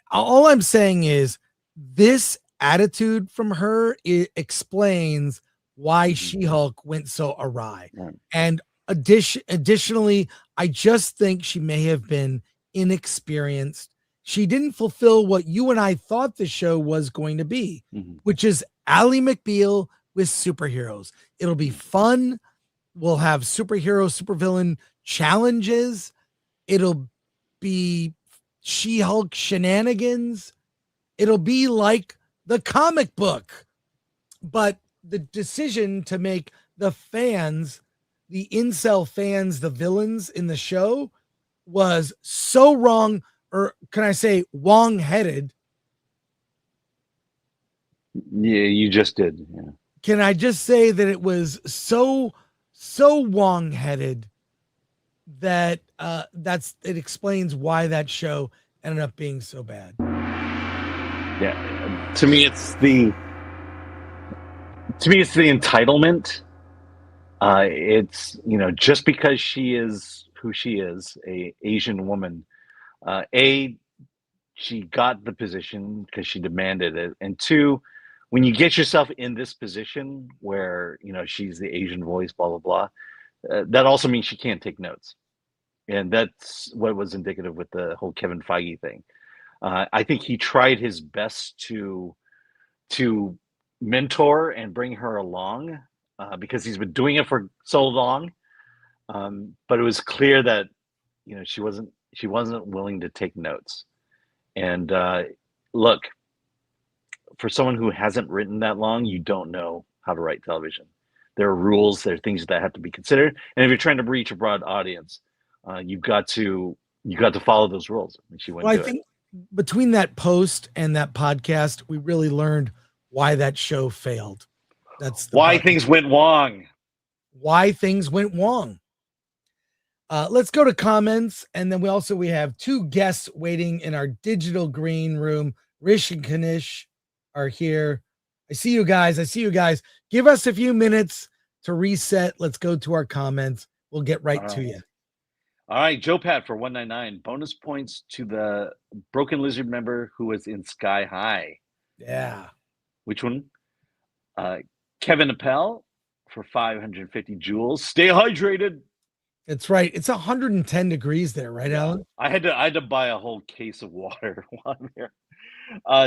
all I'm saying is this attitude from her, it explains why She-Hulk went so awry. And additionally, I just think she may have been inexperienced. She didn't fulfill what you and I thought the show was going to be, which is Ally McBeal with superheroes. It'll be fun. We'll have superhero, supervillain challenges. It'll be She-Hulk shenanigans. It'll be like the comic book. But the decision to make the fans, the incel fans, the villains in the show was so wrong, or can I say wrong-headed? Yeah, you just did. Yeah. Can I just say that it was so wrong-headed that it explains why that show ended up being so bad. Yeah, to me it's the entitlement. It's, you know, just because she is who she is, a Asian woman, she got the position because she demanded it, and two, when you get yourself in this position where, you know, she's the Asian voice, blah blah blah, that also means she can't take notes, and that's what was indicative with the whole Kevin Feige thing. I think he tried his best to mentor and bring her along, because he's been doing it for so long, but it was clear that, you know, she wasn't willing to take notes. And look, for someone who hasn't written that long, you don't know how to write television. There are rules, there are things that have to be considered, and if you're trying to reach a broad audience, you've got to follow those rules. And she wouldn't do it. Between that post and that podcast, we really learned why that show failed. That's why things went wrong. Why things went wrong. Let's go to comments, and then we have two guests waiting in our digital green room. Rish and Kanish are here. I see you guys. Give us a few minutes to reset. Let's go to our comments. We'll get right to you. All right, Joe Pat for 199. Bonus points to the Broken Lizard member who was in Sky High. Yeah. Which one? Kevin Appel for 550 joules. Stay hydrated. That's right. It's 110 degrees there, right, Alan? I had to buy a whole case of water while I'm here.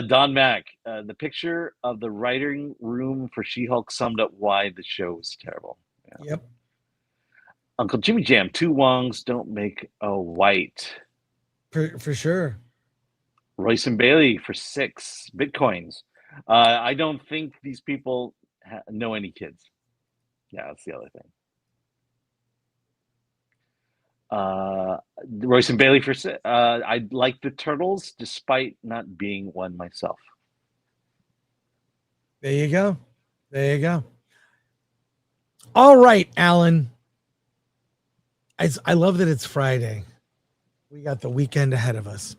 Don Mack, the picture of the writing room for She-Hulk summed up why the show was terrible. Yeah. Yep. Uncle Jimmy Jam, 2 wongs don't make a white. For sure. Royce and Bailey for 6 bitcoins. I don't think these people know any kids. Yeah, that's the other thing. Royce and Bailey for 6. I like the Turtles despite not being one myself. There you go. All right, Alan. I love that it's Friday. We got the weekend ahead of us.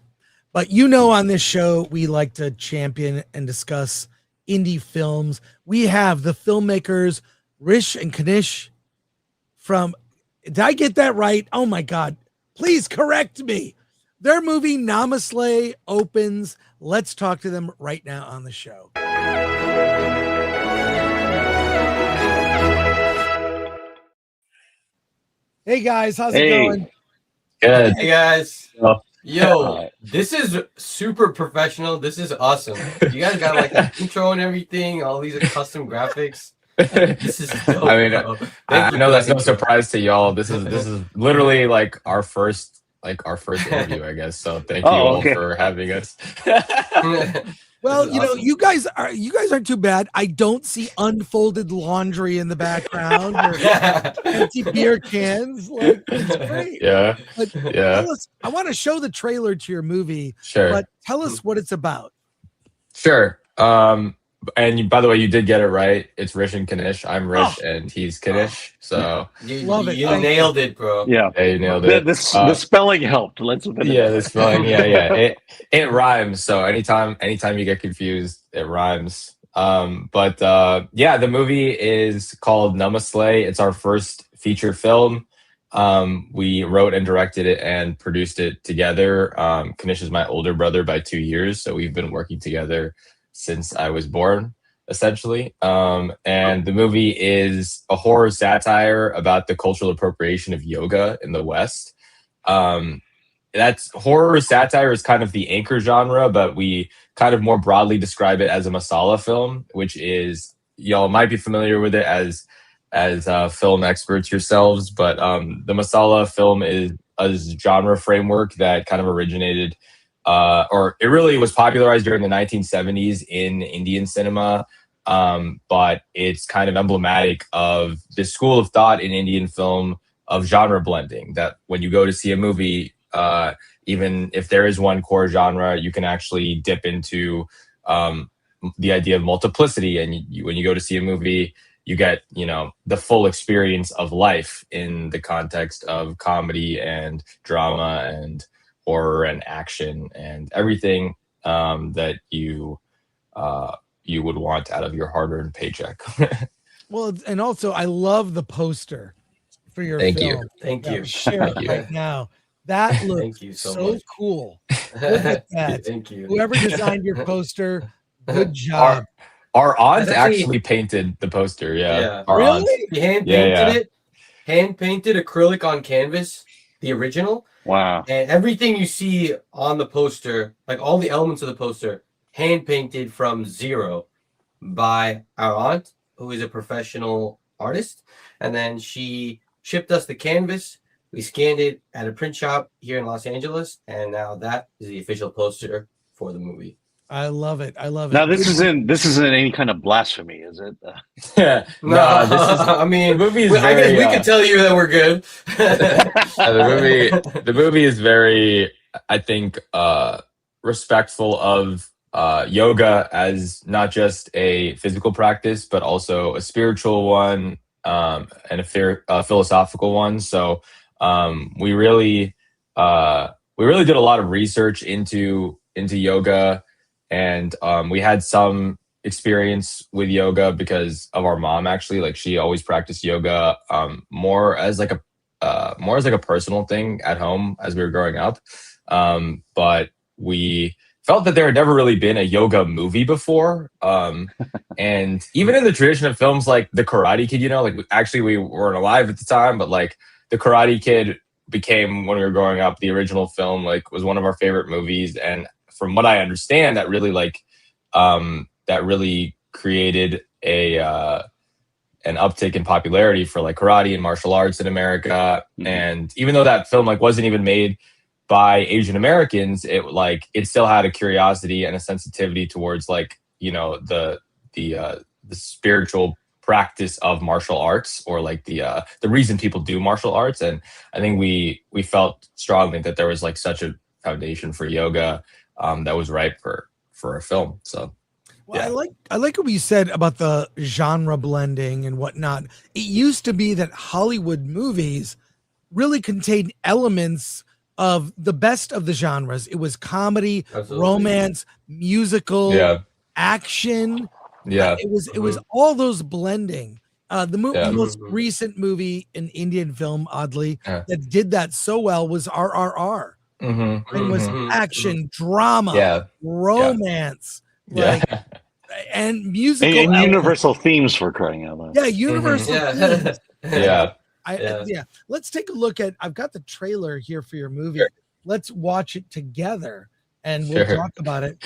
But you know, on this show, we like to champion and discuss indie films. We have the filmmakers Rish and Kanish from, did I get that right? Oh my God. Please correct me. Their movie Namaslay opens. Let's talk to them right now on the show. Hey guys, how's it going? Good. Hey guys. Yo, this is super professional. This is awesome. You guys got like an intro and everything, all these custom graphics. This is dope, I mean, I know that's no surprise to y'all. This is literally like our first interview, I guess. So thank you all for having us. Well, you know, you guys aren't too bad. I don't see unfolded laundry in the background or empty beer cans. Like, it's great. Yeah. But yeah. Tell us, I want to show the trailer to your movie. Sure. But tell us what it's about. Sure. And by the way, you did get it right. It's Rish and Kanish. I'm Rish and he's Kanish. So love it. You nailed it, bro. Yeah, you nailed it. The spelling helped. Let's put it the spelling. Yeah. It rhymes. So anytime you get confused, it rhymes. But the movie is called Namaslay. It's our first feature film. We wrote and directed it and produced it together. Kanish is my older brother by 2 years, so we've been working together since I was born, essentially. And the movie is a horror satire about the cultural appropriation of yoga in the West. That's horror satire is kind of the anchor genre, but we kind of more broadly describe it as a masala film, which is, y'all might be familiar with it as film experts yourselves, but the masala film is a genre framework that kind of originated, or it really was popularized during the 1970s in Indian cinema, but it's kind of emblematic of this school of thought in Indian film of genre blending, that when you go to see a movie, even if there is one core genre, you can actually dip into the idea of multiplicity. And when you go to see a movie, you get, the full experience of life in the context of comedy and drama and horror and action and everything that you would want out of your hard-earned paycheck. Well, and also I love the poster for your Thank film. you. Thank you. Share it right now. That looks Thank you so so much. cool. Look at that. Thank you. Whoever designed your poster, good job. Our aunt That's actually painted the poster. Yeah. Our really? aunt. He hand painted it. Hand painted acrylic on canvas, the original. Wow. And everything you see on the poster, like all the elements of the poster, hand painted from zero by our aunt, who is a professional artist. And then she shipped us the canvas. We scanned it at a print shop here in Los Angeles, and now that is the official poster for the movie. I love it. I love it. Now this isn't any kind of blasphemy, is it? Yeah. No, this is. I mean, the movie is I guess very, we could tell you that we're good. the movie is very, I think, respectful of yoga as not just a physical practice, but also a spiritual one, and a philosophical one. So we really did a lot of research into yoga, and we had some experience with yoga because of our mom. Actually, like, she always practiced yoga more as like a personal thing at home as we were growing up, but we felt that there had never really been a yoga movie before, and even in the tradition of films like The Karate Kid, we weren't alive at the time, but like The Karate Kid became, when we were growing up, the original film, like, was one of our favorite movies. And from what I understand, that really created an uptick in popularity for like karate and martial arts in America. And even though that film wasn't even made by Asian Americans, it still had a curiosity and a sensitivity towards the spiritual practice of martial arts, or like the reason people do martial arts. And I think we felt strongly that there was such a foundation for yoga that was ripe for a film. So well, I like what you said about the genre blending and whatnot. It used to be that Hollywood movies really contained elements of the best of the genres. It was comedy, romance, musical, action. Yeah, it was all those blending. The most recent movie in Indian film, oddly, that did that so well was RRR. It was action, drama, romance, and musical and universal themes, for crying out loud. Yeah, universal themes. Yeah. Let's take a look at. I've got the trailer here for your movie. Let's watch it together, and we'll talk about it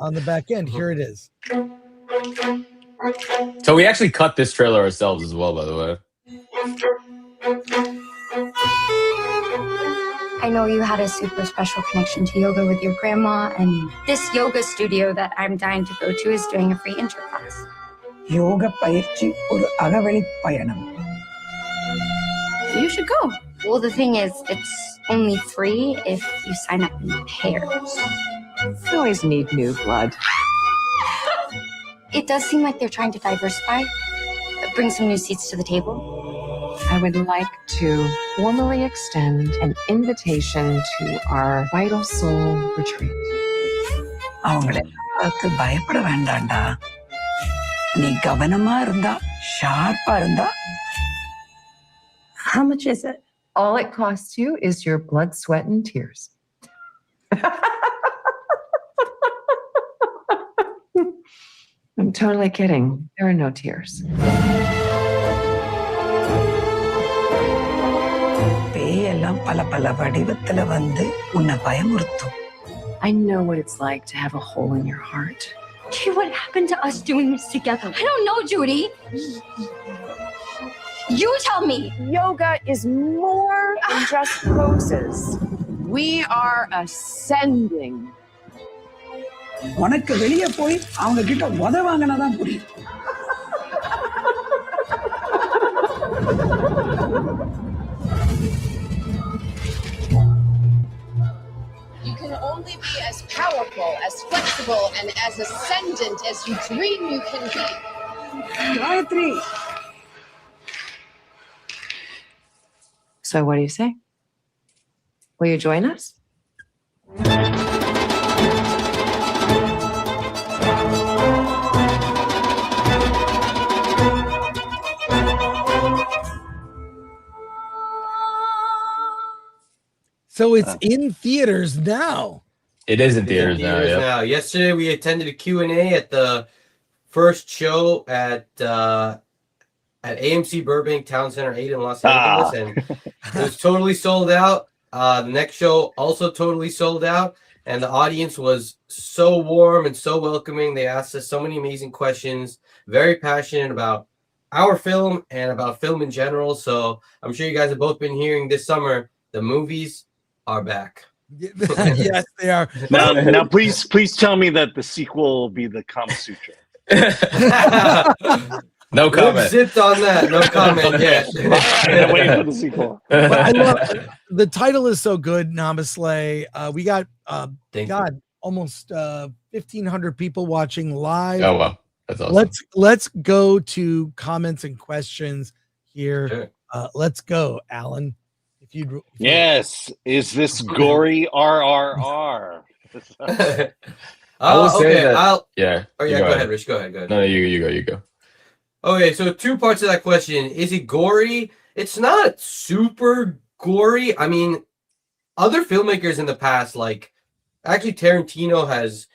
on the back end. Here it is. So we actually cut this trailer ourselves as well, by the way. I know you had a super special connection to yoga with your grandma, and this yoga studio that I'm dying to go to is doing a free intro class. யோக பயிற்சி ஒரு அகவழி பயணம். You should go. Well, the thing is, it's only free if you sign up in pairs. You always need new blood. It does seem like they're trying to diversify, bring some new seats to the table. I would like to formally extend an invitation to our Vital Soul retreat. அவங்களுக்கு பயப்பட வேண்டாம்டா. நீ கவனமா இருந்தா, ஷார்ப்பா இருந்தா. How much is it? All it costs you is your blood, sweat, and tears. I'm totally kidding. There are no tears. I know what it's like to have a hole in your heart. Okay, what happened to us doing this together? I don't know, Judy. You tell me. Yoga is more than just poses. We are ascending. உனக்கு வெளியே போய் அவங்க கிட்ட வாங்கினாதான் புரியும். You can only be as powerful, as flexible, and as ascendant as you dream you can be. Gayatri. So what do you say? Will you join us? So it's in theaters now. It is in theaters now. Now. Yesterday we attended a Q&A at the first show at AMC Burbank Town Center 8 in Los Angeles, and it was totally sold out. The next show also totally sold out, and the audience was so warm and so welcoming. They asked us so many amazing questions, very passionate about our film and about film in general. So I'm sure you guys have both been hearing this summer, the movies are back. Yes, they are. Now, please tell me that the sequel will be the Kama Sutra. No comment. Zipped on that. No comment yet. Wait for the sequel. But I love the title is so good. Namaslay. We got almost 1,500 people watching live. Oh wow, that's awesome. Let's go to comments and questions here. Sure. Let's go, Alan. Yes, is this gory RRR? I will say that. Go Go ahead, Rish. Go ahead. No, you go. Okay, so two parts of that question. Is it gory? It's not super gory. I mean, other filmmakers in the past, like actually Tarantino has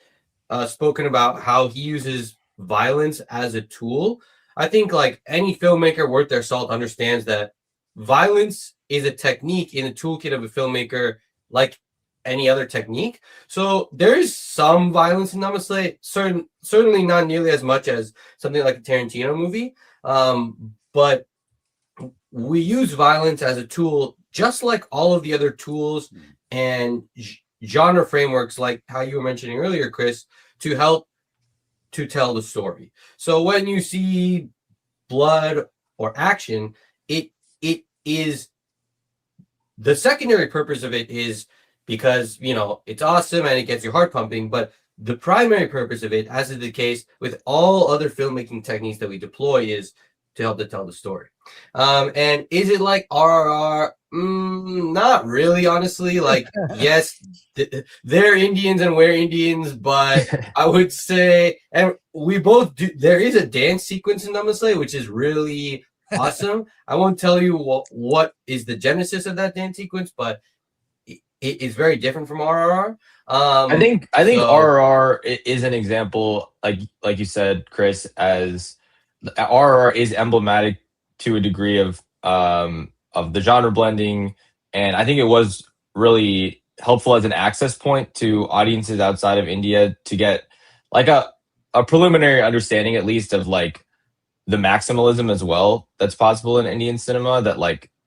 spoken about how he uses violence as a tool. I think like any filmmaker worth their salt understands that violence is a technique in the toolkit of a filmmaker like any other technique. So there is some violence in Namaslay, certainly not nearly as much as something like a Tarantino movie. But we use violence as a tool, just like all of the other tools and genre frameworks, like how you were mentioning earlier, Chris, to help to tell the story. So when you see blood or action, it is the secondary purpose of it is because, you know, it's awesome and it gets your heart pumping, but the primary purpose of it, as is the case with all other filmmaking techniques that we deploy, is to help to tell the story. And is it like RRR? Not really, honestly. Like, yes, they're Indians and we're Indians, but I would say, and we both do, there is a dance sequence in Namaslay, which is really awesome. I won't tell you what is the genesis of that dance sequence, but it is very different from RRR. I think RRR is an example, like you said, Chris, as RRR is emblematic to a degree of the genre blending, and I think it was really helpful as an access point to audiences outside of India to get like a preliminary understanding, at least, of like the maximalism as well that's possible in Indian cinema,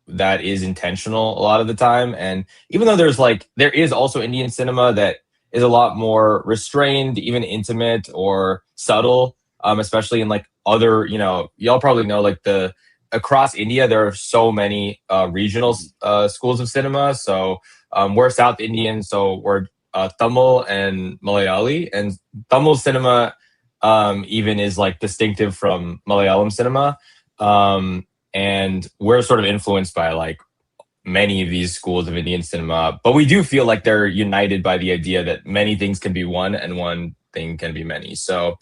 that is intentional a lot of the time. And even though there is also Indian cinema that is a lot more restrained, even intimate or subtle, especially in like other, y'all probably know, like across India, there are so many regional schools of cinema. So we're South Indian, so we're Tamil and Malayali, and Tamil cinema even is like distinctive from Malayalam cinema. And we're sort of influenced by like many of these schools of Indian cinema, but we do feel like they're united by the idea that many things can be one and one thing can be many. So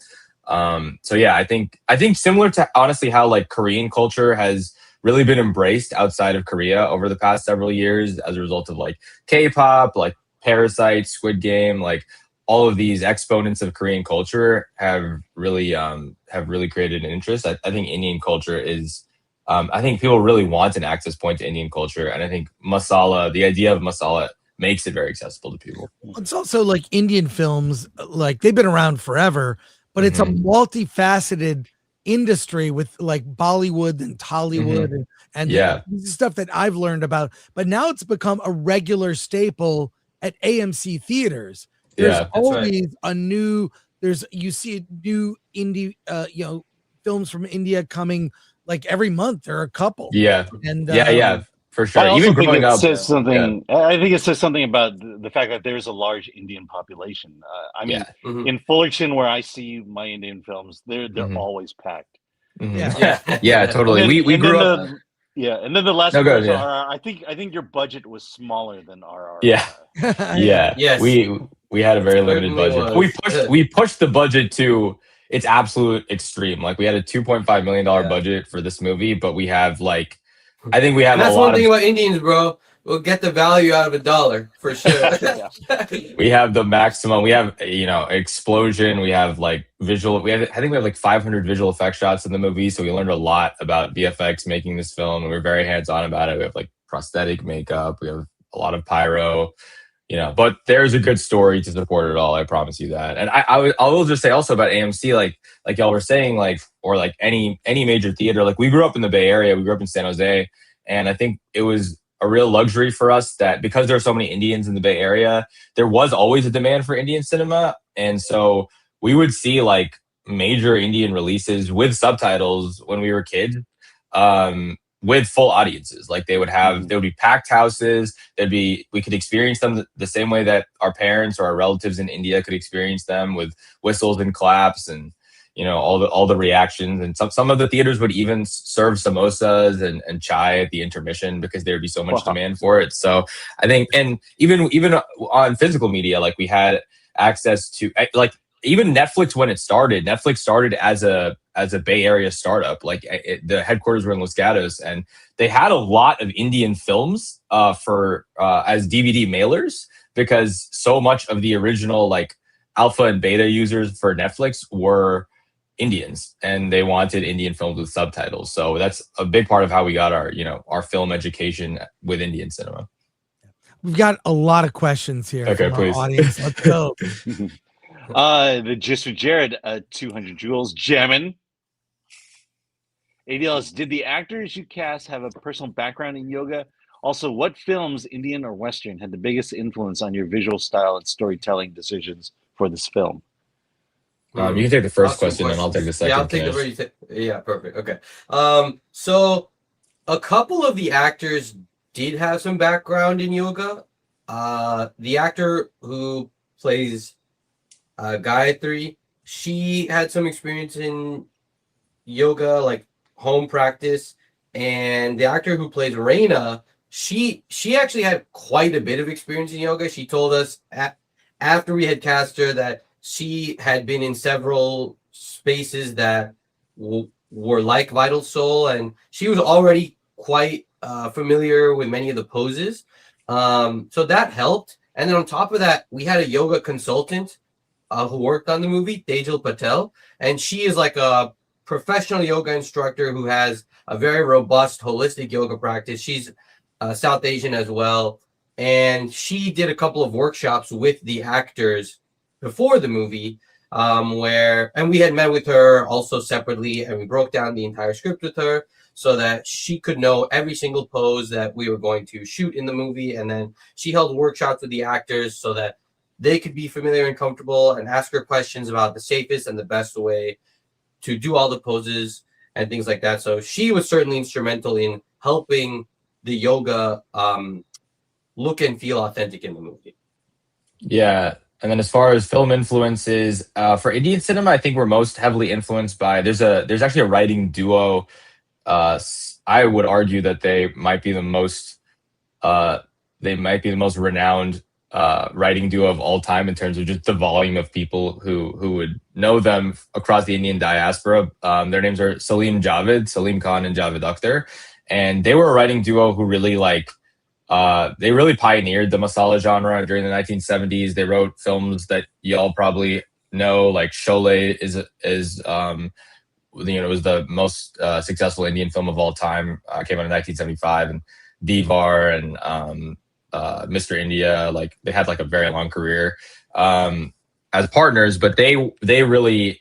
yeah, I think similar to honestly how like Korean culture has really been embraced outside of Korea over the past several years as a result of like K-pop, like Parasite, Squid Game, like all of these exponents of Korean culture have really created an interest. I think Indian culture is, I think people really want an access point to Indian culture, and I think masala, the idea of masala, makes it very accessible to people. It's also like Indian films, like they've been around forever, but it's a multifaceted industry with like Bollywood and Tollywood and this is stuff that I've learned about. But now it's become a regular staple at AMC theaters. There's always a new. You see new indie, films from India coming like every month. There are a couple. Yeah, and for sure. I also Even think growing it up, says something. I think it says something about the fact that there's a large Indian population. I mean, in Fullerton, where I see my Indian films, they're always packed. Yeah, totally. We grew up. And then the last No, go ahead, I think your budget was smaller than RR. Yes. We had a very limited budget. We pushed the budget to its absolute extreme. Like we had a $2.5 million budget for this movie, but we have like, I think we have. And that's one thing about Indians, bro. We'll get the value out of $1 for sure. We have the maximum. We have explosion. We have like visual. I think we have like 500 visual effects shots in the movie. So we learned a lot about VFX making this film. And we're very hands on about it. We have like prosthetic makeup. We have a lot of pyro. But there's a good story to support it all. I promise you that. And I will just say also about AMC, like y'all were saying, or any major theater. Like we grew up in the Bay Area. We grew up in San Jose, and I think it was a real luxury for us that because there are so many Indians in the Bay Area, there was always a demand for Indian cinema. And so we would see like major Indian releases with subtitles when we were kids, with full audiences. Like there would be packed houses. We could experience them the same way that our parents or our relatives in India could experience them, with whistles and claps and all the reactions. And some of the theaters would even serve samosas and chai at the intermission because there would be so much demand for it. So I think, and even on physical media, like we had access to, like even Netflix when it started. Netflix started as a Bay Area startup. Like the headquarters were in Los Gatos, and they had a lot of Indian films for as DVD mailers, because so much of the original like alpha and beta users for Netflix were Indians, and they wanted Indian films with subtitles. So that's a big part of how we got our film education with Indian cinema. We've got a lot of questions here. Okay, from please. Our audience. Let's go. The Just for Jared, 200 joules, jamming. ADLS, did the actors you cast have a personal background in yoga? Also, what films, Indian or Western, had the biggest influence on your visual style and storytelling decisions for this film? You can take the first question and I'll take the second. Yeah, I'll take the first. Yeah, perfect. Okay. So a couple of the actors did have some background in yoga. The actor who plays Gayatri, she had some experience in yoga, like home practice. And the actor who plays Reina, she actually had quite a bit of experience in yoga. She told us after we had cast her that she had been in several spaces that were like Vital Soul, and she was already quite familiar with many of the poses. So that helped. And then on top of that, we had a yoga consultant who worked on the movie, Tejal Patel, and she is like a professional yoga instructor who has a very robust holistic yoga practice. She's South Asian as well, and she did a couple of workshops with the actors before the movie, and we had met with her also separately, and we broke down the entire script with her so that she could know every single pose that we were going to shoot in the movie. And then she held workshops with the actors so that they could be familiar and comfortable and ask her questions about the safest and the best way to do all the poses and things like that. So she was certainly instrumental in helping the yoga look and feel authentic in the movie. Yeah. And then as far as film influences, for Indian cinema, I think we're most heavily influenced by, there's actually a writing duo. I would argue that they might be the most renowned writing duo of all time in terms of just the volume of people who would know them across the Indian diaspora. Their names are Salim Khan and Javed Akhtar. And they were a writing duo who really they really pioneered the masala genre during the 1970s. They wrote films that y'all probably know, like Sholay was the most successful Indian film of all time. Came out in 1975, and Devar and Mr. India, like they had like a very long career as partners, but they really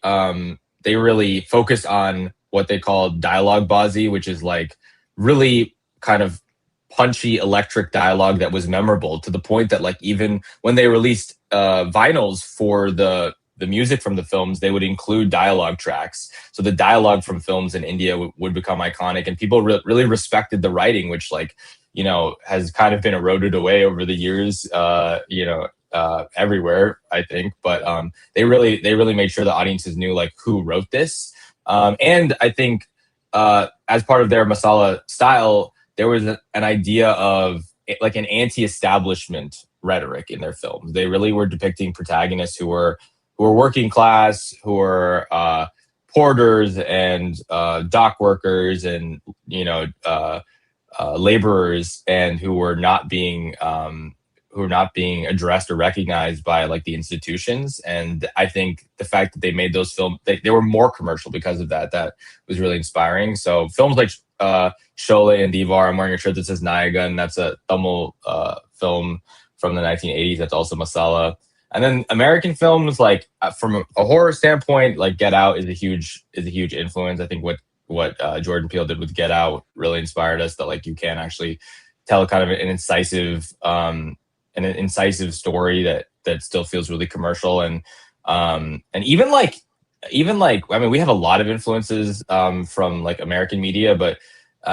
focused on what they called dialogue bazi, which is like really kind of punchy electric dialogue that was memorable, to the point that like even when they released vinyls for the music from the films, they would include dialogue tracks. So the dialogue from films in India would become iconic, and people really respected the writing, which like, you know, has kind of been eroded away over the years, everywhere, I think. But they really made sure the audiences knew like who wrote this. And I think as part of their masala style, there was an idea of like an anti-establishment rhetoric in their films. They really were depicting protagonists who were working class, who were porters and dock workers, and laborers, and who were not being addressed or recognized by like the institutions. And I think the fact that they made those films, they were more commercial because of that. That was really inspiring. So films like Sholay and Devar, I'm wearing a shirt that says Nayaga, and that's a Tamil film from the 1980s. That's also masala. And then American films, like from a horror standpoint, like Get Out is a huge influence. I think what Jordan Peele did with Get Out really inspired us, that like you can actually tell kind of an incisive story that still feels really commercial. And even like I mean, we have a lot of influences from like American media, but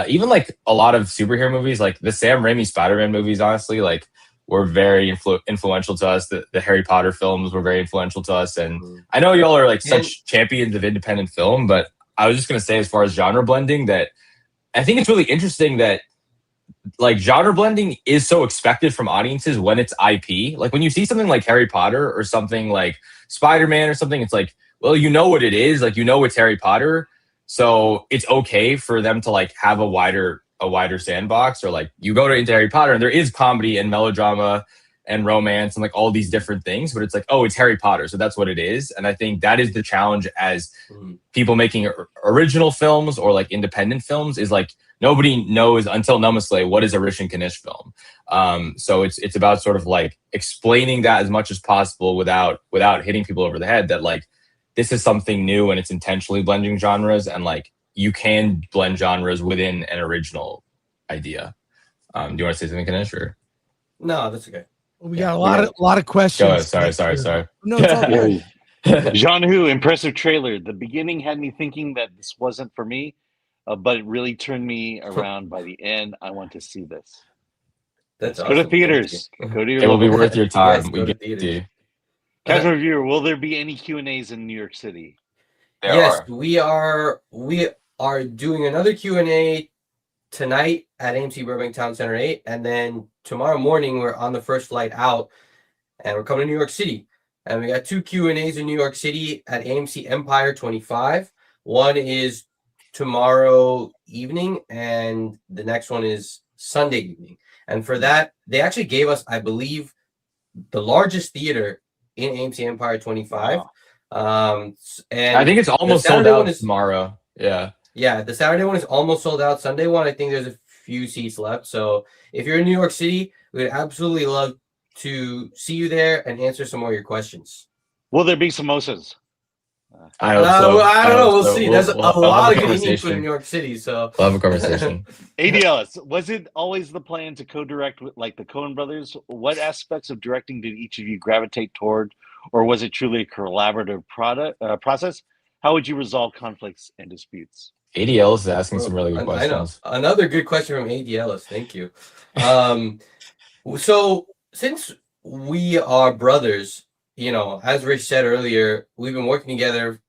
even like a lot of superhero movies, like the Sam Raimi Spider-Man movies, honestly, like were very influential to us. The Harry Potter films were very influential to us. And I know y'all are like such champions of independent film, but I was just going to say, as far as genre blending, that I think it's really interesting that like genre blending is so expected from audiences when it's IP. Like when you see something like Harry Potter or something like Spider-Man or something, it's like, well, you know what it is, like, you know, it's Harry Potter. So it's okay for them to like have a wider sandbox. Or like you go into Harry Potter and there is comedy and melodrama and romance and like all these different things, but it's like, oh, it's Harry Potter, so that's what it is. And I think that is the challenge as people making original films or like independent films, is like nobody knows until Namaslay what is a Rish and Kanish film. So it's about sort of like explaining that as much as possible without hitting people over the head, that like this is something new and it's intentionally blending genres, and like you can blend genres within an original idea. Do you want to say something, Kanish? Or? No, that's okay. We got a lot of questions. Go ahead. Sorry. No, it's all good. Jean-Hu, impressive trailer. The beginning had me thinking that this wasn't for me, but it really turned me around by the end. I want to see this. That's Go to theaters. Go to your. It will be worth your time. Yes, we get to. Casual reviewer, will there be any Q&As in New York City? We are doing another Q&A tonight at AMC Burbank Town Center 8, and then tomorrow morning we're on the first flight out, and we're coming to New York City, and we got 2 Q&As in New York City at AMC Empire 25. One is tomorrow evening, and the next one is Sunday evening. And for that, they actually gave us, I believe, the largest theater in AMC Empire 25. And I think it's almost sold out tomorrow. Yeah, the Saturday one is almost sold out. Sunday one, I think there's a few seats left. So if you're in New York City, we'd absolutely love to see you there and answer some more of your questions. Will there be samosas? I hope so. I don't know. We'll see. There's a lot of good good food in New York City. So we'll have a conversation. ADLS, was it always the plan to co-direct with like the Coen brothers? What aspects of directing did each of you gravitate toward, or was it truly a collaborative process? How would you resolve conflicts and disputes? ADL is asking some really good questions. I know. Another good question from ADLS. Thank you. So since we are brothers, you know, as Rish said earlier, we've been working together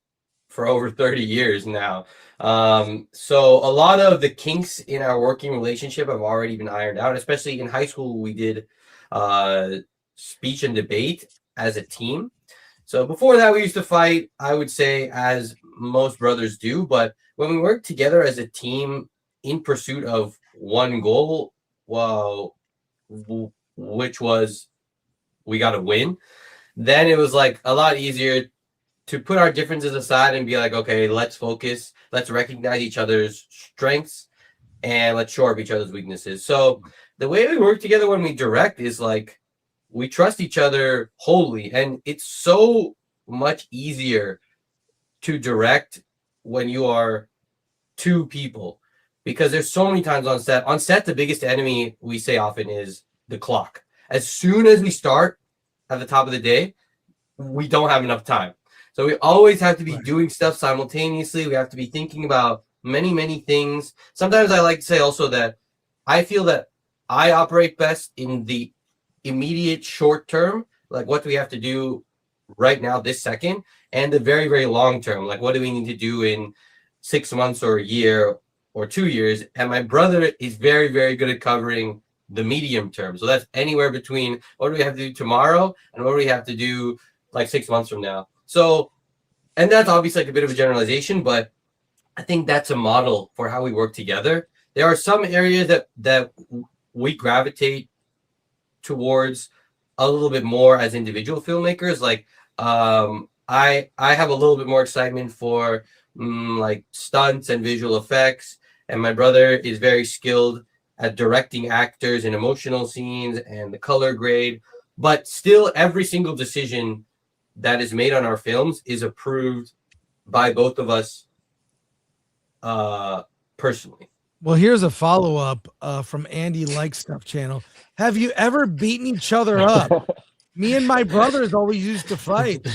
for over 30 years now. So a lot of the kinks in our working relationship have already been ironed out, especially in high school. We did speech and debate as a team. So before that, we used to fight, I would say, as most brothers do. But when we work together as a team in pursuit of one goal, well, which was we got to win, then it was like a lot easier to put our differences aside and be like, okay, let's focus, let's recognize each other's strengths, and let's shore up each other's weaknesses. So the way we work together when we direct is like we trust each other wholly, and it's so much easier to direct when you are two people, because there's so many times on set. On set, the biggest enemy we say often is the clock. As soon as we start at the top of the day, we don't have enough time. So we always have to be doing stuff simultaneously. We have to be thinking about many, many things. Sometimes I like to say also that I feel that I operate best in the immediate short term, like what do we have to do right now, this second, and the very, very long term, like what do we need to do in 6 months or a year or 2 years. And my brother is very, very good at covering the medium term. So that's anywhere between what do we have to do tomorrow and what do we have to do like 6 months from now. So, and that's obviously like a bit of a generalization, but I think that's a model for how we work together. There are some areas that we gravitate towards a little bit more as individual filmmakers. Like I have a little bit more excitement for like stunts and visual effects, and my brother is very skilled at directing actors in emotional scenes and the color grade. But still, every single decision that is made on our films is approved by both of us personally. Well, here's a follow-up from Andy Like Stuff channel. Have you ever beaten each other up? Me and my brothers always used to fight.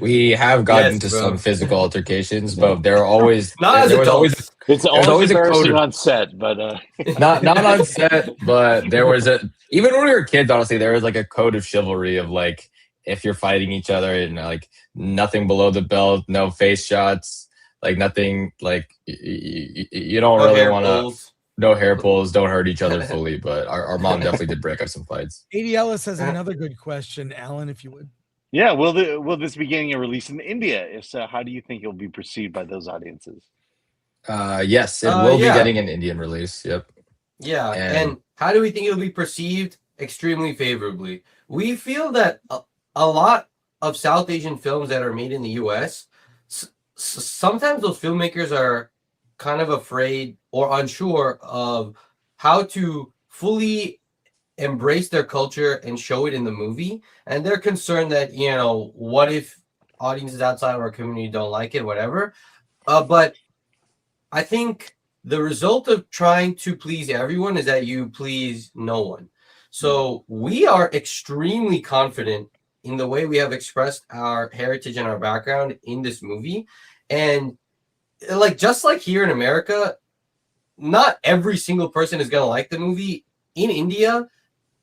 We have gotten into some physical altercations, but there are always Not there as was always adults. It's always embarrassing on set, but not on set, but there was even when we were kids, honestly, there was like a code of chivalry of like if you're fighting each other and like nothing below the belt, no face shots, like nothing, like you don't really want to. No hair pulls, don't hurt each other fully, but our mom definitely did break up some fights. AD Ellis has another good question, Alan, if you would. Yeah, will this be getting a release in India? If so, how do you think it'll be perceived by those audiences? Yes, it will be getting an Indian release. Yep. Yeah, and how do we think it'll be perceived? Extremely favorably. We feel that a lot of South Asian films that are made in the U.S., sometimes those filmmakers are kind of afraid or unsure of how to fully embrace their culture and show it in the movie. And they're concerned that, you know, what if audiences outside of our community don't like it, whatever. But I think the result of trying to please everyone is that you please no one. So we are extremely confident in the way we have expressed our heritage and our background in this movie. And like, just like here in America, not every single person is going to like the movie. In India,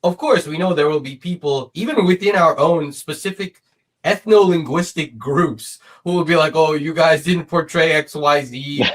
of course, we know there will be people, even within our own specific ethno-linguistic groups, who will be like, oh, you guys didn't portray XYZ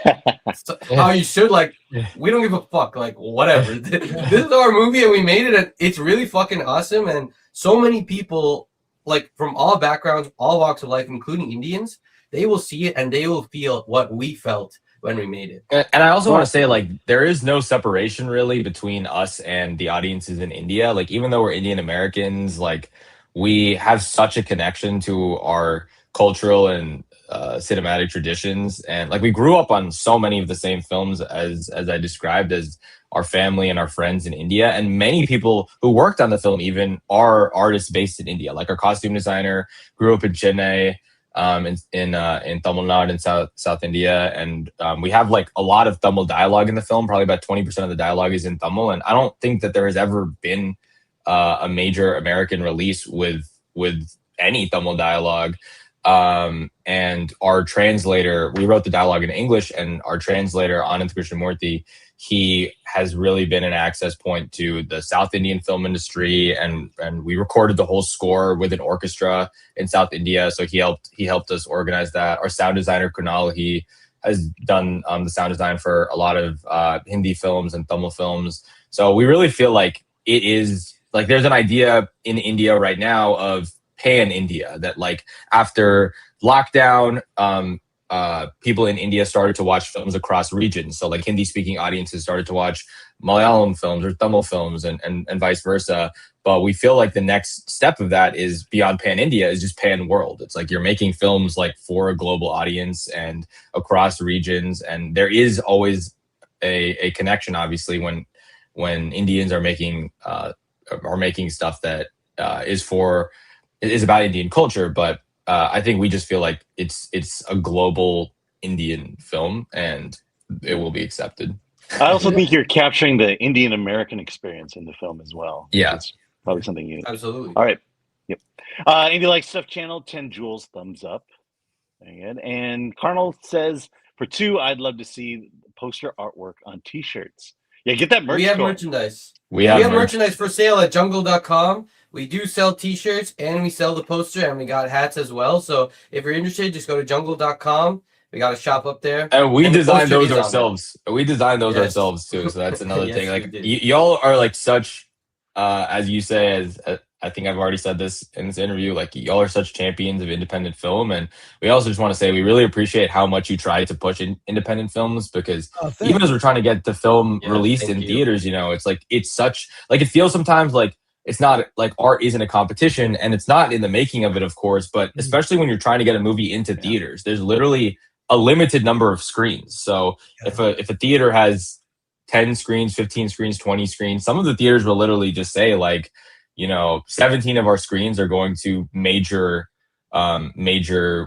how you should. Like, we don't give a fuck. Like, whatever. This is our movie and we made it, and it's really fucking awesome. And so many people, like, from all backgrounds, all walks of life, including Indians, they will see it and they will feel what we felt when we made it. And I also want to say, like, there is no separation really between us and the audiences in India. Like, even though we're Indian Americans, like, we have such a connection to our cultural and cinematic traditions. And like, we grew up on so many of the same films as I described as our family and our friends in India. And many people who worked on the film even are artists based in India. Like, our costume designer grew up in Chennai, in Tamil Nadu in South India, and we have like a lot of Tamil dialogue in the film. Probably about 20% of the dialogue is in Tamil, and I don't think that there has ever been a major American release with any Tamil dialogue. And our translator, we wrote the dialogue in English, and our translator, Anand Krishnamurthy, he has really been an access point to the South Indian film industry, and we recorded the whole score with an orchestra in South India. So he helped us organize that. Our sound designer Kunal, he has done the sound design for a lot of Hindi films and Tamil films. So we really feel like it is like there's an idea in India right now of pan India, that like after lockdown, people in India started to watch films across regions. So like Hindi speaking audiences started to watch Malayalam films or Tamil films and vice versa. But we feel like the next step of that is beyond pan India is just pan world. It's like you're making films like for a global audience and across regions. And there is always a connection, obviously, when Indians are making stuff that is about Indian culture. But I think we just feel like it's a global Indian film and it will be accepted. I also think you're capturing the Indian American experience in the film as well. Yeah. It's probably something unique. Absolutely. All right. Yep. Indie Like Stuff channel, 10 Jewels, thumbs up. Very good. And Carnal says, for 2, I'd love to see poster artwork on t-shirts. Yeah, get that merch. We have going. merchandise. We have merchandise for sale at jungle.com. We do sell t-shirts and we sell the poster and we got hats as well. So if you're interested, just go to jungle.com. We got a shop up there. And we designed the poster those is on ourselves. We designed those Yes. ourselves too. So that's another Yes, thing. we Like did. y'all are like such, as you say, as I think I've already said this in this interview, like y'all are such champions of independent film. And we also just want to say we really appreciate how much you try to push independent films, because even as we're trying to get the film released in theaters, you know, it's like, it's such, like, it feels sometimes like it's not like art isn't a competition, and it's not in the making of it, of course, but especially when you're trying to get a movie into theaters, there's literally a limited number of screens. So if a theater has 10 screens, 15 screens, 20 screens, some of the theaters will literally just say like, you know, 17 of our screens are going to major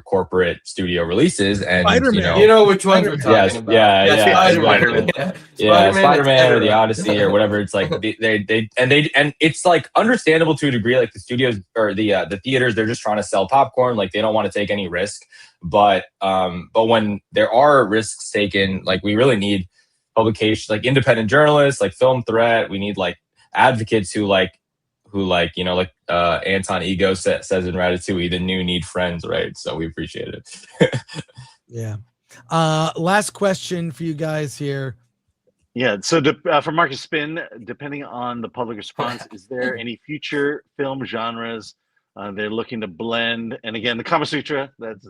corporate studio releases, and you know which ones we're talking about. Spider-Man. Spider-Man or the Odyssey or whatever. It's like and it's like understandable to a degree. Like the studios or the theaters, they're just trying to sell popcorn. Like they don't want to take any risk. But when there are risks taken, like we really need publication, like independent journalists, like Film Threat. We need like advocates who Anton Ego says in Ratatouille, the new need friends, right? So we appreciate it. Yeah. Last question for you guys here. Yeah. So for Marcus Spin, depending on the public response, is there any future film genres they're looking to blend? And again, the Kama Sutra, that's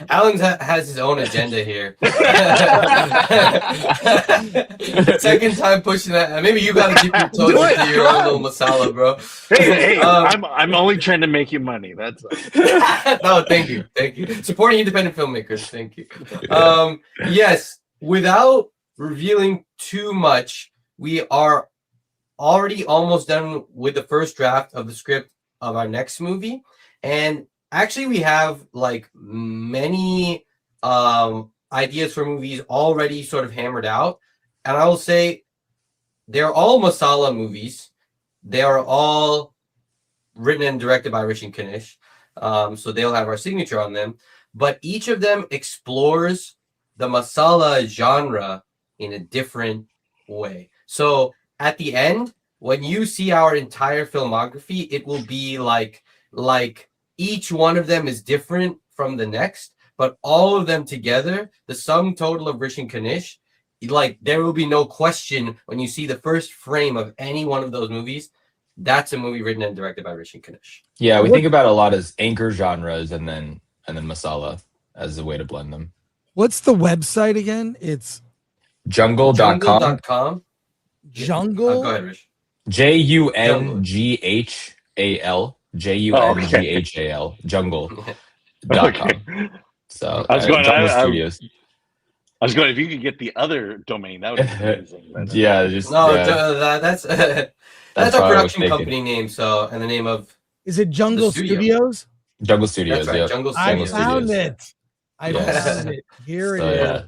Alan has his own agenda here. Second time pushing that. Maybe you got to keep your toes into your own little masala, bro. Hey, I'm only trying to make you money. That's no, thank you. Supporting independent filmmakers. Thank you. Yes, without revealing too much, we are already almost done with the first draft of the script of our next movie, and actually we have like many ideas for movies already sort of hammered out, and I will say they're all masala movies. They are all written and directed by Rish and Kanish, so they'll have our signature on them, but each of them explores the masala genre in a different way. So at the end, when you see our entire filmography, it will be like each one of them is different from the next, but all of them together, the sum total of Rish and Kanish, like there will be no question when you see the first frame of any one of those movies, that's a movie written and directed by Rish and Kanish. Yeah, we think about it a lot as anchor genres and then masala as a way to blend them. What's the website again? It's jungle.com. Jungle. Go ahead, Rish. JUNGHAL. Jungle.com. So I was going. Jungle Studios. I was going. If you could get the other domain, that would be amazing. But, That's our production company name. So, and the name of is it Jungle Studios? Jungle Studios. That's right, Yeah. Jungle I Studios. found it. I found it. Here it is.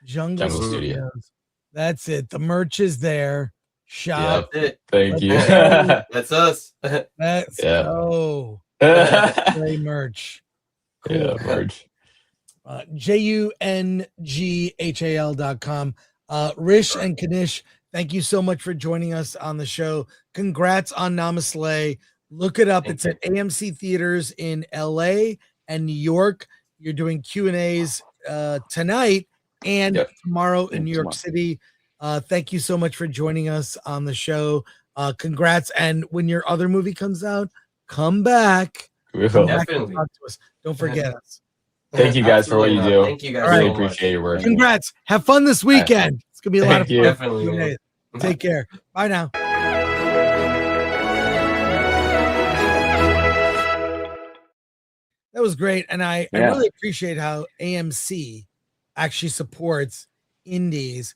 Jungle Studios. That's it. The merch is there. Shop. That's it. Thank you. That's us. Let's go. Great merch. Cool. Yeah, merch. JUNGHAL.com. Rish and Kanish, thank you so much for joining us on the show. Congrats on Namaslay. Look it up. It's at AMC Theaters in LA and New York. You're doing Q&As tonight and tomorrow in New York City. Thank you so much for joining us on the show. Congrats. And when your other movie comes out, come back. Come back and talk to us. Don't forget us. Thank you guys for what you do. Thank you guys Really so much. appreciate your work. Congrats. Have fun this weekend. It's gonna be a lot of Thank fun. you. Definitely, man. Take care. Bye now. That was great, and I really appreciate how AMC actually supports indies.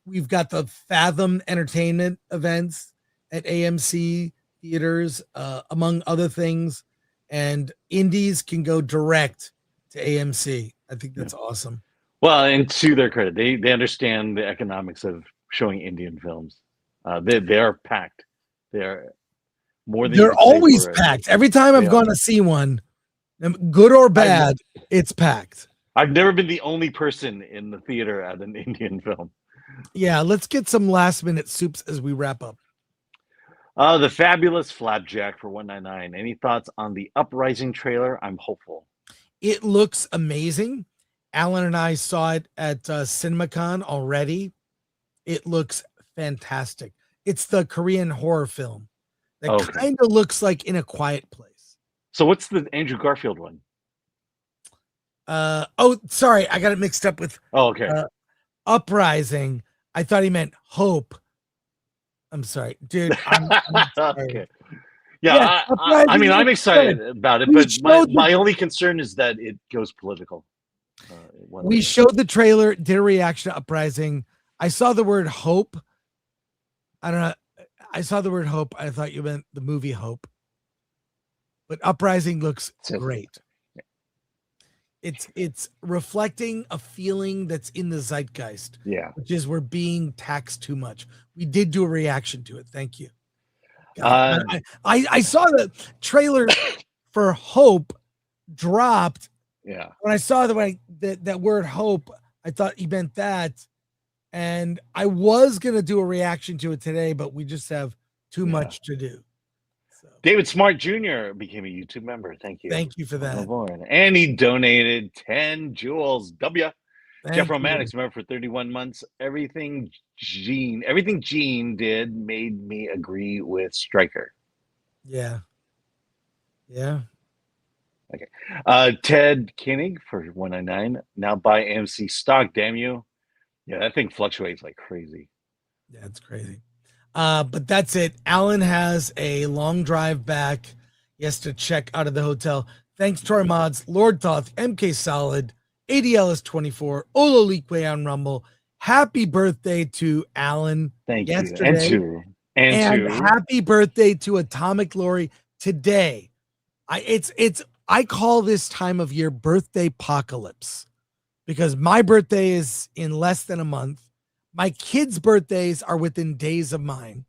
We've got the Fathom Entertainment events at AMC theaters, among other things, and indies can go direct to AMC. I think that's awesome. Well, and to their credit, they understand the economics of showing Indian films. They are packed. They're more than They're always packed. Every time I've gone to see one, good or bad, it's packed. I've never been the only person in the theater at an Indian film. Yeah, let's get some last minute soups as we wrap up. The Fabulous Flapjack for $1.99. Any thoughts on the Uprising trailer? I'm hopeful. It looks amazing. Alan and I saw it at CinemaCon already. It looks fantastic. It's the Korean horror film that kind of looks like In a Quiet Place. So what's the Andrew Garfield one? Sorry, I got it mixed up with Uprising. I thought he meant Hope. I'm sorry, dude. I'm sorry. Okay. Yeah, I mean, I'm excited about it, but my only concern is that it goes political. We showed the trailer, did a reaction to Uprising. I saw the word Hope. I don't know. I saw the word Hope. I thought you meant the movie Hope. But Uprising looks great. It's reflecting a feeling that's in the zeitgeist. Yeah. Which is we're being taxed too much. We did do a reaction to it. Thank you. I saw the trailer for Hope dropped. Yeah. When I saw that word Hope, I thought he meant that. And I was going to do a reaction to it today, but we just have too much to do. David Smart Jr. became a YouTube member. Thank you. Thank you for that. And he donated 10 jewels. Jeff Thank Romantics, member for 31 months. Everything Gene did made me agree with Stryker. Yeah. Yeah. Okay. Ted Koenig for $1.99. Now buy AMC stock. Damn you. Yeah, that thing fluctuates like crazy. Yeah, it's crazy. But that's it. Alan has a long drive back. He has to check out of the hotel. Thanks to our mods, Lord Thoth, MK Solid, ADLS 24, Ololique on Rumble. Happy birthday to Alan. Thank yesterday. you. And happy birthday to Atomic Lori today. I call this time of year birthday apocalypse because my birthday is in less than a month. My kids' birthdays are within days of mine.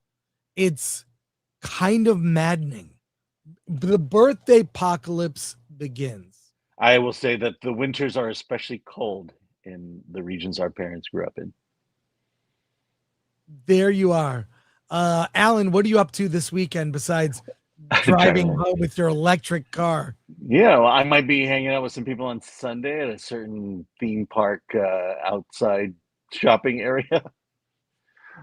It's kind of maddening. The birthday apocalypse begins. I will say that the winters are especially cold in the regions our parents grew up in. There you are. Alan, what are you up to this weekend besides driving home with your electric car? Yeah, well, I might be hanging out with some people on Sunday at a certain theme park outside shopping area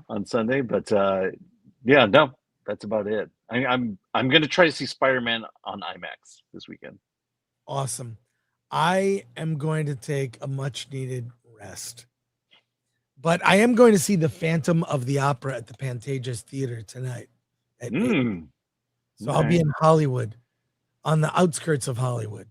on Sunday, but no, that's about it. I'm going to try to see Spider-Man on IMAX this weekend. Awesome. I am going to take a much needed rest, but I am going to see the Phantom of the Opera at the Pantages Theater tonight at 8. So I'll be in Hollywood, on the outskirts of Hollywood.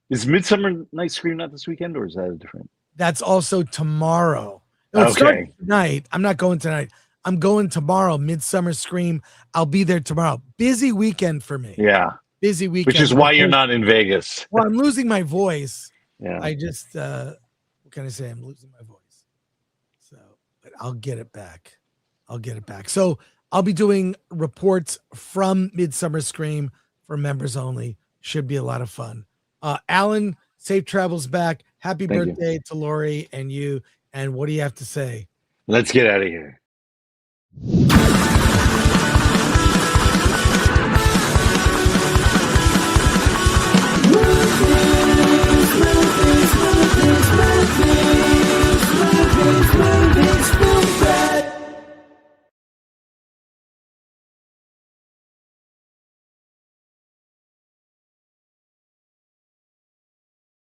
Is Midsummer Night's Scream not this weekend, or is that a different? That's also tomorrow. No, it's starting tonight. I'm not going tonight. I'm going tomorrow. Midsummer Scream. I'll be there tomorrow. Busy weekend for me. Yeah. Busy weekend. Which is why you're not in Vegas. Well, I'm losing my voice. Yeah. I just, what can I say? I'm losing my voice. So, but I'll get it back. So I'll be doing reports from Midsummer Scream for members only. Should be a lot of fun. Alan, safe travels back. Happy birthday to Lori and you. And what do you have to say? Let's get out of here.